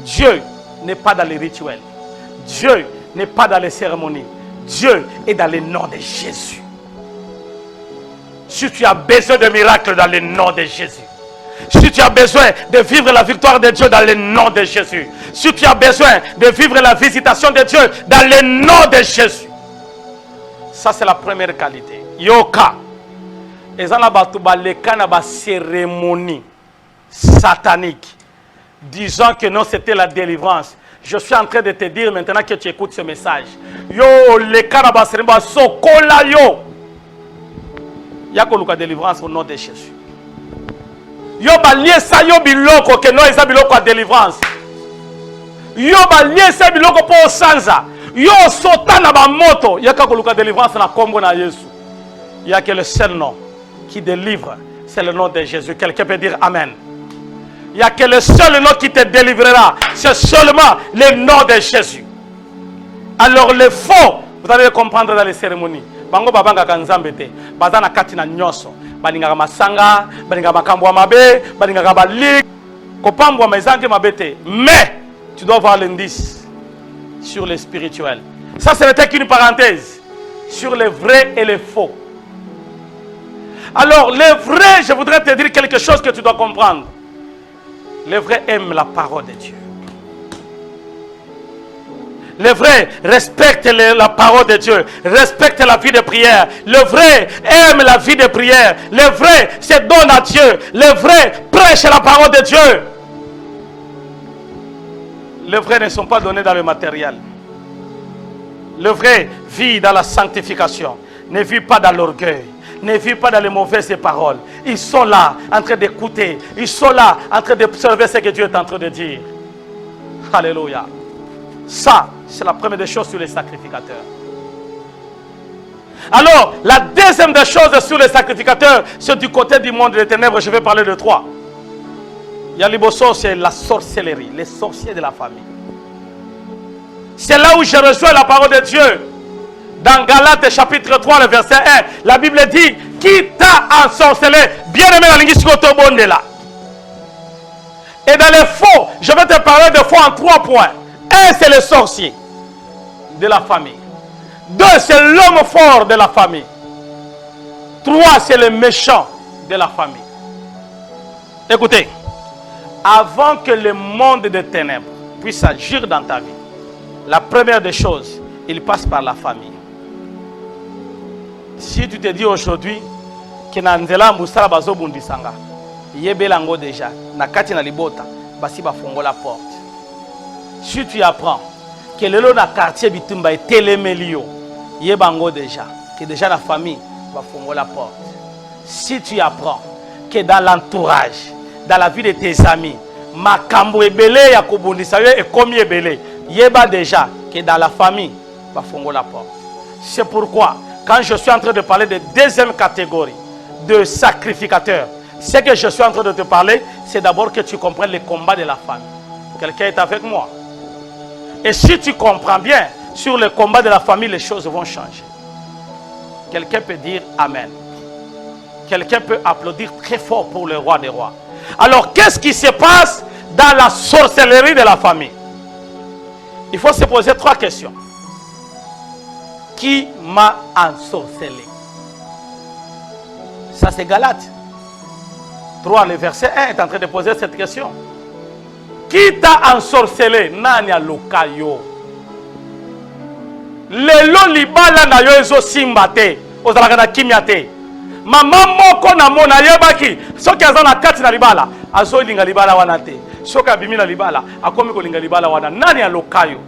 Dieu n'est pas dans les rituels. Dieu n'est pas dans les cérémonies. Dieu est dans le nom de Jésus. Si tu as besoin de miracles dans le nom de Jésus. Si tu as besoin de vivre la victoire de Dieu dans le nom de Jésus. Si tu as besoin de vivre la visitation de Dieu dans le nom de Jésus. Ça c'est la première qualité. Yoka. Et ça la cérémonie satanique. Disant que non, c'était la délivrance. Je suis en train de te dire maintenant que tu écoutes ce message. Yo, les canabas sokola yo. Yako délivrance au nom de Jésus. Yo ba lié sa yo biloko que non eza biloko à délivrance. Yo ba lié sa biloko pour sanza. Yo sotana ba moto yaka koluka délivrance na kombo na Yesu. Il y a que le seul nom qui délivre, c'est le nom de Jésus. Quelqu'un peut dire amen. Il n'y a que le seul nom qui te délivrera, c'est seulement le nom de Jésus. Alors le faux, vous allez comprendre dans les cérémonies. Bango babanga kanzambete, bazana katina nyoso, baninga masanga, baninga makambo mabe, baninga balik, kopambo mezange mabete. Mais tu dois voir l'indice sur le spirituel. Ça ce n'était qu'une parenthèse sur les vrais et les faux. Alors les vrais, je voudrais te dire quelque chose que tu dois comprendre. Les vrais aiment la parole de Dieu. Les vrais respectent la parole de Dieu, respectent la vie de prière. Les vrais aiment la vie de prière. Les vrais se donnent à Dieu. Les vrais prêchent la parole de Dieu. Les vrais ne sont pas donnés dans le matériel. Le vrai vit dans la sanctification, ne vit pas dans l'orgueil. Ne vivent pas dans les mauvaises paroles. Ils sont là en train d'écouter. Ils sont là en train d'observer ce que Dieu est en train de dire. Alléluia. Ça, c'est la première des choses sur les sacrificateurs. Alors, la deuxième des choses sur les sacrificateurs, c'est du côté du monde des ténèbres. Je vais parler de trois. Yaliboso, c'est la sorcellerie, les sorciers de la famille. C'est là où je reçois la parole de Dieu. Dans Galates chapitre 3, le verset 1, la Bible dit, qui t'a ensorcelé? Bien-aimé, la linguistique là. Et dans les faux, je vais te parler de faux en 3 points. 1, c'est le sorcier de la famille. 2, c'est l'homme fort de la famille. 3, c'est le méchant de la famille. Écoutez, avant que le monde des ténèbres puisse agir dans ta vie, la première des choses, il passe par la famille. Si tu te dis aujourd'hui que Nanzela Moussala Bazo Bundisanga, Yebelango déjà, Nakati na Libota, Basi Bafongo la porte. Si tu apprends que le lot na quartier Bitumba est Télémélio, Yebango déjà, que déjà la famille va fongo la porte. Si tu apprends que dans l'entourage, dans la vie de tes amis, Makambo Ebele Yakobundisa et Komi Ebele, Yeba déjà que dans la famille va fongo la porte. C'est pourquoi quand je suis en train de parler de deuxième catégorie de sacrificateurs, ce que je suis en train de te parler, c'est d'abord que tu comprennes les combats de la famille. Quelqu'un est avec moi? Et si tu comprends bien sur le combat de la famille, les choses vont changer. Quelqu'un peut dire Amen. Quelqu'un peut applaudir très fort pour le roi des rois. Alors, qu'est-ce qui se passe dans la sorcellerie de la famille? Il faut se poser 3 questions. Qui m'a ensorcelé? Ça c'est Galates 3, le verset 1 est en train de poser cette question. Qui t'a ensorcelé? Nani lokayo. Lelo libala na yo ezo simbate. Ozalaka na kimyate. Mama moko na mona yebaki. Soki azana kati na libala. Azo linga libala wana te. Soki abimi na libala. Akomi ko linga libala wana. Nani lokayo?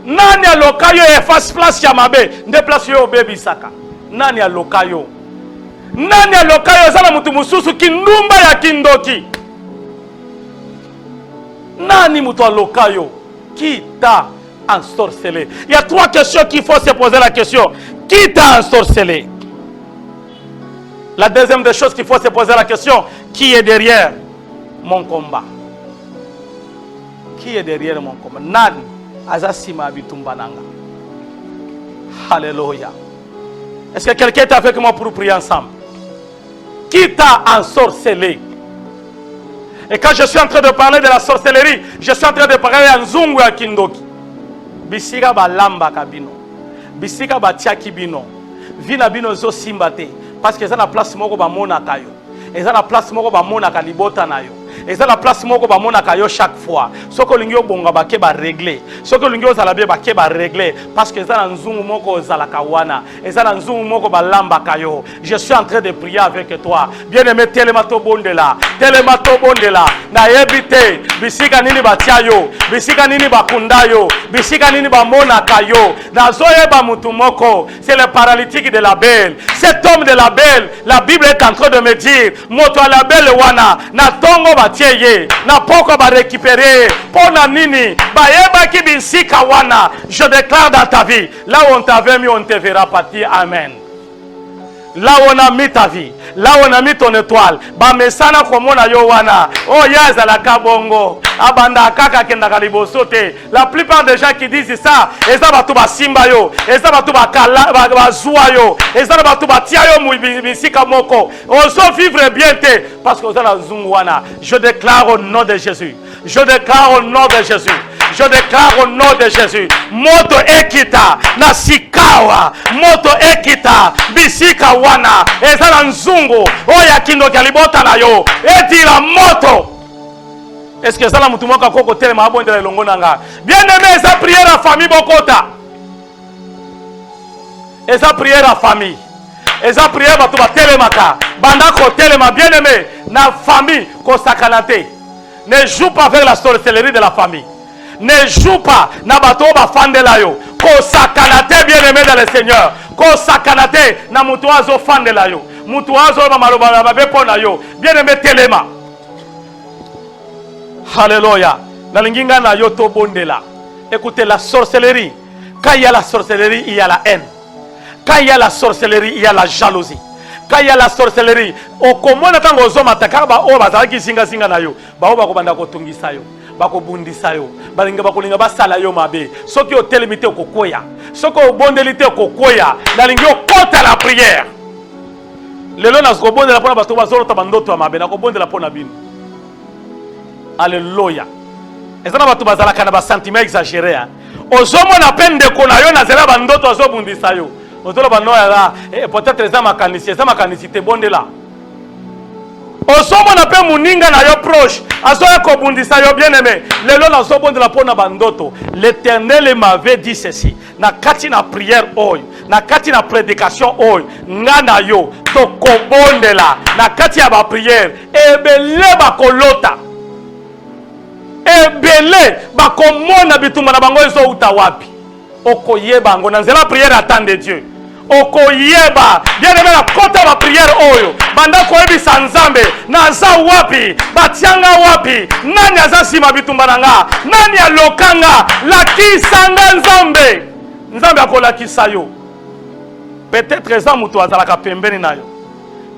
Nani alokayo efface place ya mabe nde place yo baby saka. Nani alokayo? Nani alokayo zala mutu mususu kindumba ya kindoki? Nani mutu alokayo? Qui t'a ensorcelé? Il y a 3 questions qu'il faut se poser la question. Qui t'a ensorcelé? La deuxième des choses qu'il faut se poser la question, qui est derrière mon combat? Qui est derrière mon combat? Nani? Azasima bitumbananga. Alléluia. Est-ce que quelqu'un est avec moi pour prier ensemble? Qui t'a ensorcelé? Et quand je suis en train de parler de la sorcellerie, je suis en train de parler en Zungu à Kindoki. bisika balamba kabino bisika batiaki bino vina bino zo simbate parce que ça na place moko ba mona kayo eza na place moko ba mona ka libota na yo eza na place moko ba mona ka yo chaque fois soko lingi obonga ba ke ba régler soko lingi ozala bien ba ke ba régler parce que eza na nzungu moko ozala kawana eza na nzungu moko ba lamba kayo. Je suis en train de prier avec toi bien-aimé. Telema to bondela na yebite bisika nini batia yo bisika nini bakunda yo bisika nini ba mona kayo na zoyeba mutu moko. C'est le paralytique de la Belle, cet homme de la Belle. La Bible est en train de me dire moto la Belle wana na tongo batieye na poko ba récupérer pona nini ba yeba ki bisika wana. Je déclare dans ta vie, là où on t'avait mis on te verra partir. Amen. Là où on a mis ta vie, là où on a mis ton étoile, ba mesana komona yo wana. Oh yaza la kabongo abanda kaka kenda kalibosote. La plupart des gens qui disent ça, eza batu ba simba yo, eza batu ba kala ba zua yo, eza batu ba tia yo misika moko. On se vivre bien te parce que ozala zungu wana. Je déclare au nom de Jésus. Je déclare au nom de Jésus. Je déclare au nom de Jésus. Moto ekita na sikawa. Moto ekita bisika wana. Ezala nzungu. Oya kindo kalibota na yo. Eti la moto. Est-ce que ça la mutumo ka koko tele ma bonde la longo nanga. Bien-aimé, esa prière à famille bokota. Esa prière à famille. Esa prière batu ba telemaka. Banda ko telema bien-aimé na famille ko sakanate. Ne joue pas avec la sorcellerie de la famille. Ne joue pas na bato ba fandela yo. Ko sakanate bien-aimé dans le Seigneur. Ko sakanate na mutuazo fandela yo. Mutuazo ba maloba ba bepona yo. Bien-aimé telema. Alléluia. Nalinginga na yo to bondela. Écoutez, la sorcellerie. Quand il y a la sorcellerie, il y a la haine. Quand il y a la sorcellerie, il y a la jalousie. Quand il y a la sorcellerie, au comment tango ozoma takaba o bazaki singa singa na yo. Ba o ba ko banda ko tungisa yo. Ba ko bundisa yo. Balinga ba ko linga ba sala yo mabe. Soki o telemite ko koya. Soko o bondelite ko koya. Nalingi o kota la prière. Lelo na ko bondela pona bato bazoro tabandoto mabe na ko bondela pona bino. Alléluia. Et ça na bato bazala kana ba sentiment exagéré. Ozomo na peine de kona yo na zela bandoto zo bundisa yo. Peut-être les amakanisi te bonde là. Osomo na pe muninga na yo proche. Azoya ko bundisa yo bien aimé. Lelo na zo bonde la pona bandoto. L'Éternel m'avait dit ceci. Na kati na prière oy, na kati na prédication oy, ngana yo to ko bonde là. Na kati ya ba prière, ebele ba kolota. Ebele ba komona bitumba na bango ezo uta wapi. Okoyeba ngo na nzela prière attend de Dieu. Okoyeba bien aimé la kota ba prière oyo banda koyebi sanzambe na za wapi batianga wapi nani azasima bitumba nanga nani alokanga lakisanga nzambe nzambe akolakisa yo. Peut-être eza mutu azalaka pembeni na yo,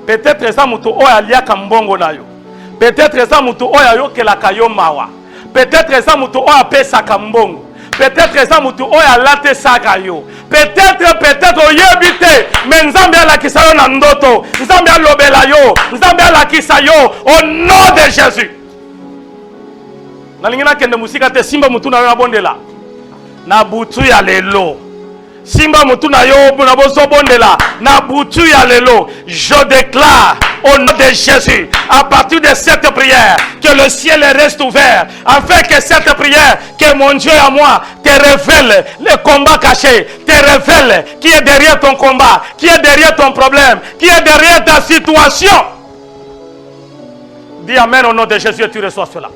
peut-être eza mutu oyo aliaka mbongo na yo, peut-être eza mutu oyo ayokelaka yo mawa, peut-être eza mutu oyo apesaka mbongo, peut-être ça mutu oya late saka yo, peut-être oyebite mais nzambe alakisa yo na ndoto, nzambe alobela yo, nzambe alakisa yo au nom de Jésus. Nalingina kende musika te simba mutu na yo na bondela na butu ya lelo. Simba mutu na yo na boso bondela na butu ya lelo. Je déclare au nom de Jésus, à partir de cette prière, que le ciel reste ouvert, afin que cette prière, que mon Dieu à moi, te révèle le combat caché, te révèle qui est derrière ton combat, qui est derrière ton problème, qui est derrière ta situation. Dis Amen au nom de Jésus et tu reçois cela.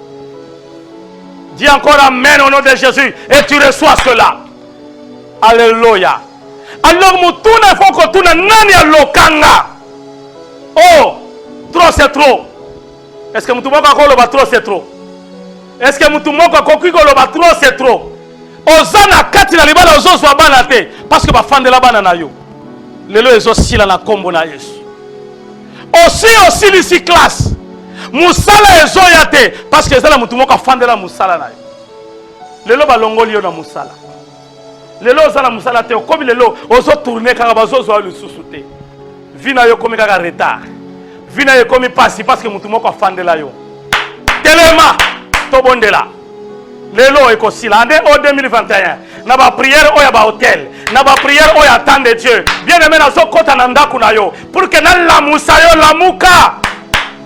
Dis encore Amen au nom de Jésus et tu reçois cela. Alléluia. Alors, mutuna faut que tu nani alokanga. Oh, trop c'est trop. Est-ce que mutumoko akoloba trop c'est trop? Est-ce que mutumoko akokoloba trop c'est trop? Ozana kati na libala ozozwa bana te parce que ba fandela bana na yo. Lelo ezosila na kombo na Yesu. Aussi lisi classe. Musala ezoya te parce que ezala mutumoko afandela musala na yo. Lelo balongoli yo na musala. Lelo ozala musala te okomi lelo ozo tourner kaka bazozwa lisusu te. Vina yo komi kaka retard. Vina yo komi pasi parce que mutu moko afandela yo. Telema to bondela. Lelo ekosila ande o 2021. na ba prière oya ba hôtel, na ba prière oya temps de Dieu. Bien-aimé na zo kota na ndaku na yo pour que na lamusa yo lamuka.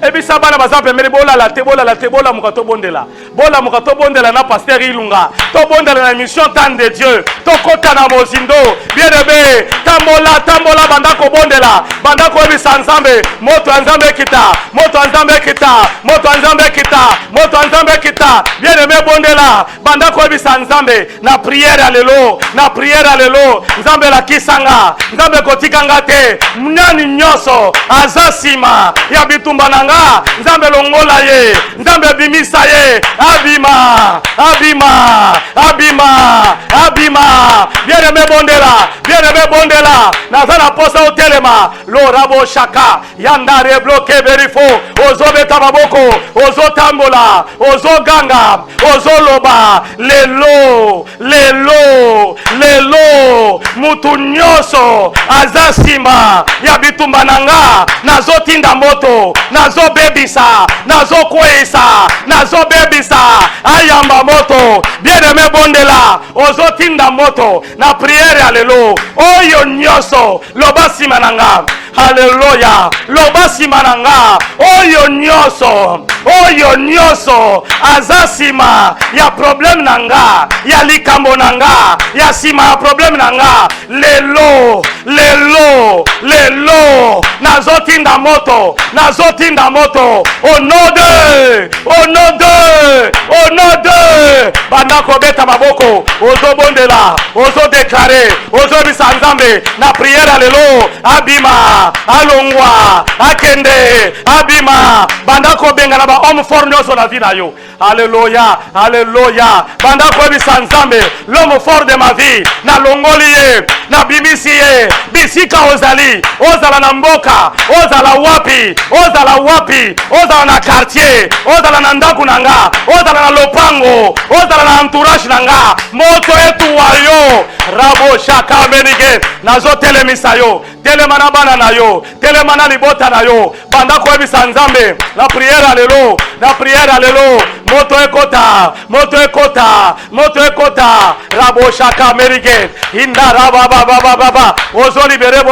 Et puis ça va na bazampe meri bola la te bola mukato bondela. Bola mukato bondela na pasteur Ilunga. To bondela na émission temps de Dieu. To kota na mozindo. Bien-aimé, tambola bandako bondela. Bandako ebi sanzambe, moto anzambe kita. Moto anzambe kita. Bien-aimé bondela. Bandako ebi sanzambe na prière alelo. Nzambe la kisanga. Nzambe kotikanga te. Mnyani nyoso azasima ya bitumba na Nzambe longola ye, Nzambe bimisa ye, abima. Bien-aimé bondela, nazana posa otelema, lorabo shaka, yandare bloqué verifo, ozo beta baboko, ozo tambola, ozo ganga, ozo loba, lelo, mutu nyoso, azasima, ya bitumba nanga, nazo tinda moto, nazo bebisa, nazo kwesa, nazo bebisa, ayamba moto, bien-aimé bondela, ozo tinda moto, na prière alelo, oyo nyoso, lobasi mananga, Alléluia. Lobasi mananga. Oyo nyoso. Azasima. Ya problème nanga. Ya likambo nanga. Ya sima problème nanga. Lelo. Nazotinda moto. Au nom de. Bandako beta maboko. Ozo bondela. Ozo déclarer. Ozo bisanzambe. Na prière alelo. Abima. Alongwa. Akende. Abima. Bandako benga na ba homme fort nyoso la vie na yo. Alléluia. Bandako bisanzambe. L'homme fort de ma vie. Na longoliye. Na bimisiye. Bisika ozali. Ozala na mboka. Ozala wapi. Ozala na quartier. Ozala na ndaku nanga. Ozala na lopango. Ozala na entourage nanga. Moto etu wayo. Rabo shaka menige. Nazo telemisa yo. Telemana bana na yo. Telemana libota na yo. Bandako ebisa nzambe. La prière alelo. Moto ekota. Rabo shaka menige. Inda raba baba. Ozo libere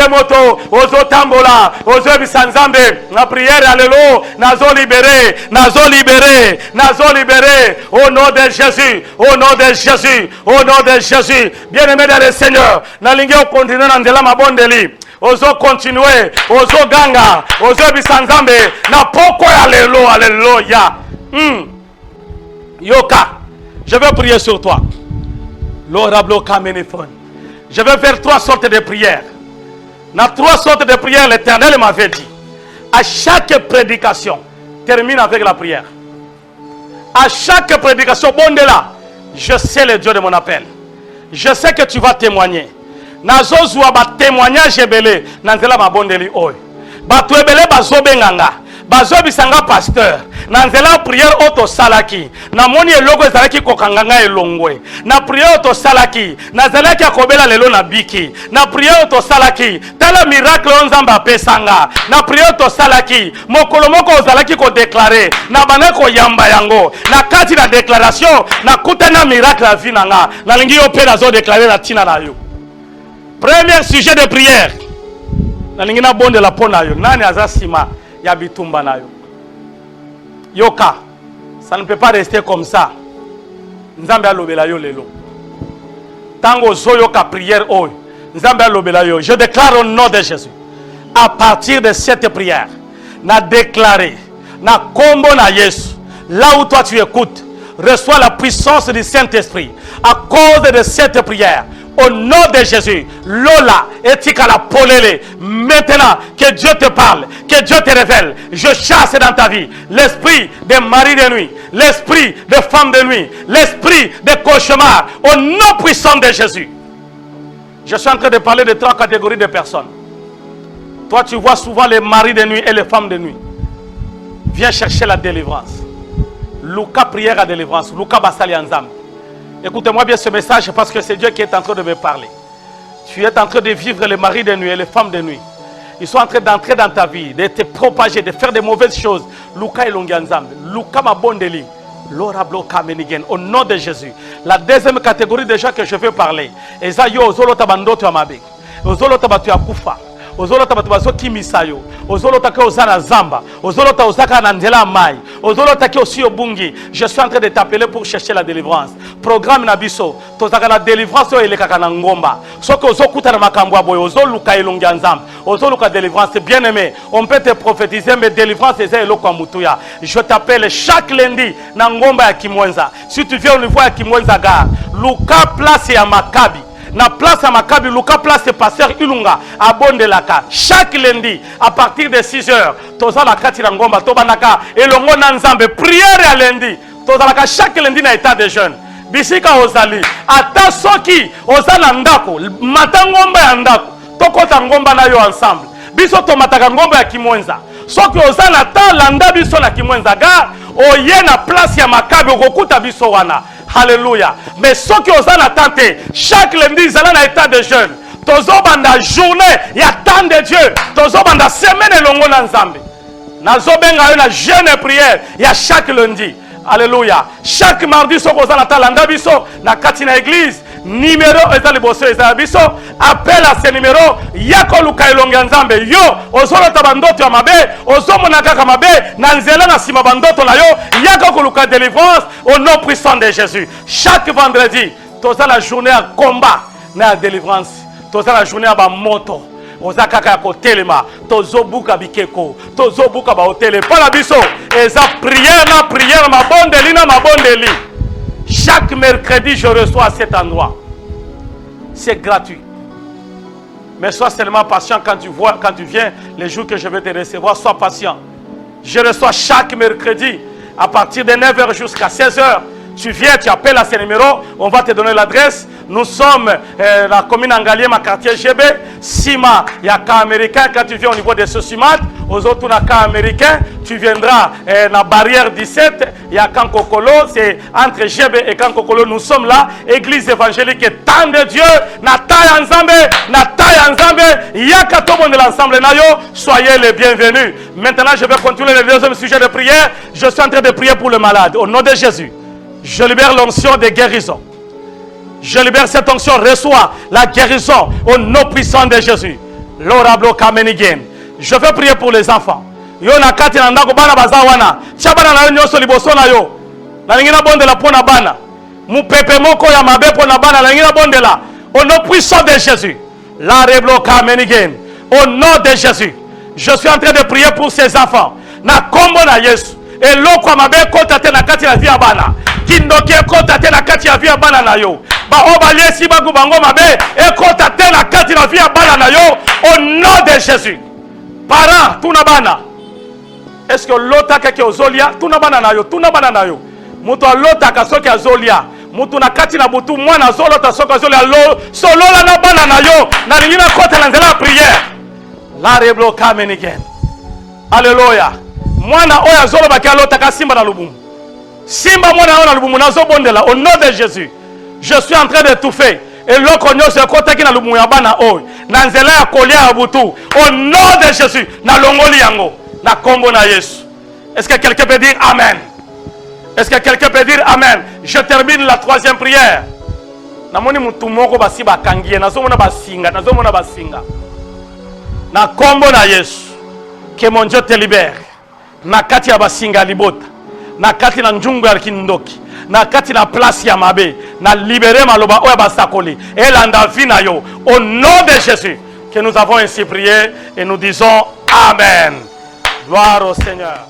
moto. Ozo tambola. Ozo ebisa nzambe. La prière alelo. Nazo libéré. Au nom de Jésus. Bien-aimé dans le Seigneur. Nalingi au continent na mabondeli. Ozo continuer. Ozo ganga. Ozo bisanzambe. Na poko alelo. Alléluia. Yoka. Je vais prier sur toi. Je vais faire 3 sortes de prières. Dans 3 sortes de prières, l'Éternel m'avait dit. À chaque prédication, termine avec la prière. À chaque prédication, bondela, je sais le Dieu de mon appel. Je sais que tu vas témoigner. Nazozwa ba témoignage ebele, nanzela ma bondeli oy. Ba to ebele bazo benganga. Bazo bisanga pasteur. Nanzela prière auto salaki. Na moni eloko ezalaki kokanganga elongwe. Na prière auto salaki. Nazela ki akobela lelo na biki. Na prière auto salaki. Tala miracle onzamba pesanga. Na prière auto salaki. Mokolo moko ozalaki ko déclarer. Na banako yamba yango. Na kati na déclaration. Na kutana miracle la vie nanga. Na lingi yo pe nazo déclarer na tina na yo. Premier sujet de prière. Na lingi na bonde la pona yo. Nani azasima ya bitumba na yo. Yoka, ça ne peut pas rester comme ça. Nzambe alobela yo lelo. Tango zoyoka prière oy. Nzambe alobela yo. Je déclare au nom de Jésus. À partir de cette prière, na déclaré, na kombo na Yesu. Là où toi tu écoutes, reçois la puissance du Saint-Esprit. À cause de cette prière, au nom de Jésus, Lola et Tikala Polele, maintenant que Dieu te parle, que Dieu te révèle, je chasse dans ta vie l'esprit de mari de nuit, l'esprit de femme de nuit, l'esprit de cauchemar, au nom puissant de Jésus. Je suis en train de parler de 3 catégories de personnes. Toi, tu vois souvent les maris de nuit et les femmes de nuit. Viens chercher la délivrance. Luka prière à délivrance. Luka Basali Anzam. Écoutez-moi bien ce message parce que c'est Dieu qui est en train de me parler. Tu es en train de vivre les maris de nuit et les femmes de nuit. Ils sont en train d'entrer dans ta vie, de te propager, de faire de mauvaises choses. Luka Elongianzam, Luka Mabondeli, Au nom de Jésus. La deuxième catégorie de gens que je veux parler. Ezayo ozolo tabandoto amabe. Ozolo tabatu akufa. Ozolo tabatu bazoki misayo. Ozolo take ozana zamba. Ozolo ta ozaka na nzela mai. Ozolo take osi obungi. Je suis en train de t'appeler pour chercher la délivrance. Programme na biso. Tozaka na délivrance yo elekaka na ngomba. Soko ozokuta na makambo ya boyo. Ozoluka elongi ya nzambe. Ozoluka délivrance. Bien aimé. On peut te prophétiser mais délivrance eza eloko ya mutuya. Je t'appelle chaque lundi na ngomba ya Kimwenza. Si tu viens au niveau ya Kimwenza gare. Luka place ya Makabi. Na place à Makabi, Luka place pasteur Ilunga à Bondelaka. Chaque lundi, à partir de 6h, toza la kati na ngomba, tobanaka, elongo na nzambe, prière à lundi. Toza la chaque lundi na état de jeûne. Bisika ozali, ata soki, ozala ndako, matangomba ya ndako, tokota ngomba na yo ensemble. Biso tomataka ngomba ya Kimwenza. Soki ozala ta landa biso na Kimwenza ga, oye na place ya Makabi, okokuta biso wana. Alléluia. Mais ceux qui osent la tenter, chaque lundi, ils allaient dans l'état de jeûne. Tozo banda journée, il y a tant de Dieu. Tozo banda semaine et longo dans Nzambe. Nazo benga na jeûne et prière, il y a chaque lundi. Alléluia. Chaque mardi, ceux qui osent la talanda biso, na katina église, numéro ezali bosso ezali biso, appel à ce numéro, yako luka elonga Nzambe. Yo, ozolo tabandoto ya mabe, ozomo na kaka mabe, na nzela na sima bandoto na yo, yako luka délivrance au nom puissant de Jésus. Chaque vendredi, toza la journée à combat, na délivrance. Toza la journée à ba moto. Oza kaka ko telema, tozo buka bikeko, tozo buka ba hôtel. Pas la biso, eza prière ma bondeli na ma bondeli. Chaque mercredi, je reçois à cet endroit. C'est gratuit. Mais sois seulement patient quand tu viens, les jours que je vais te recevoir, sois patient. Je reçois chaque mercredi, à partir de 9h jusqu'à 16h. Tu viens, tu appelles à ce numéro, on va te donner l'adresse. Nous sommes la commune Angalier, ma quartier GB, Sima, il y a cas américain. Quand tu viens au niveau de ce Simat, aux autres cas américains, tu viendras la barrière 17, il y a Kankokolo, c'est entre GB et Kankokolo. Nous sommes là, église évangélique, et tant de Dieu, Nataya Nzambe, Yakatobo de l'ensemble Nayo, soyez les bienvenus. Maintenant, je vais continuer le deuxième sujet de prière. Je suis en train de prier pour le malade. Au nom de Jésus. Je libère l'onction de guérison. Je libère cette onction. Reçois la guérison au nom puissant de Jésus. L'orablo kamenigen. Je veux prier pour les enfants. Yo na kati na ndako bana bazawana. Chabana na yo nyoso liboso na yo. Na ngina bondela pona bana. Mupepe moko ya mabe pona bana na ngina bondela. Au nom puissant de Jésus. La reblo kamenigen. Au nom de Jésus. Je suis en train de prier pour ces enfants. Na kombo na Yesu. Et l'oko mabe kota te na kati na via bana. Kindoki ekota te na kati ya via bana na yo. Ba oba lesi bagu bango mabe ekota te na kati na via bana na yo. Au nom de Jésus. Parents, tuna bana. Est-ce que l'ota keke ozolia? Tuna bana na yo, tuna bana na yo. Mutu alota kasoki azolia. Mutu na kati na butu mwana zolota soka azolia lo. Solola na bana na yo. Na lingina kota na nzela prière. La reblo kamenigen. Alléluia. Mwana oya zolo bakia lota ka simba na lubumu. Simba mwana ona lubumu na zo bondela au nom de Jésus. Je suis en train d'étouffer. Et l'oko nyose kota ki na lubumu ya bana oy. Na nzela ya kolia ya butu. Au nom de Jésus. Na longoli yango. Na kombo na Yesu. Est-ce que quelqu'un peut dire Amen? Est-ce que quelqu'un peut dire Amen? Je termine la troisième prière. Namoni mutu moko basi bakangie. Nazo mona basinga. Na kombo na Yesu. Que mon Dieu te libère. Na kati ya basinga libota. Na kati na njungu ya kindoki. Na kati na place ya mabe. Na libérer maloba oya basakoli. Et landa vina yo. Au nom de Jésus. Que nous avons ainsi prié. Et nous disons Amen. Gloire au Seigneur.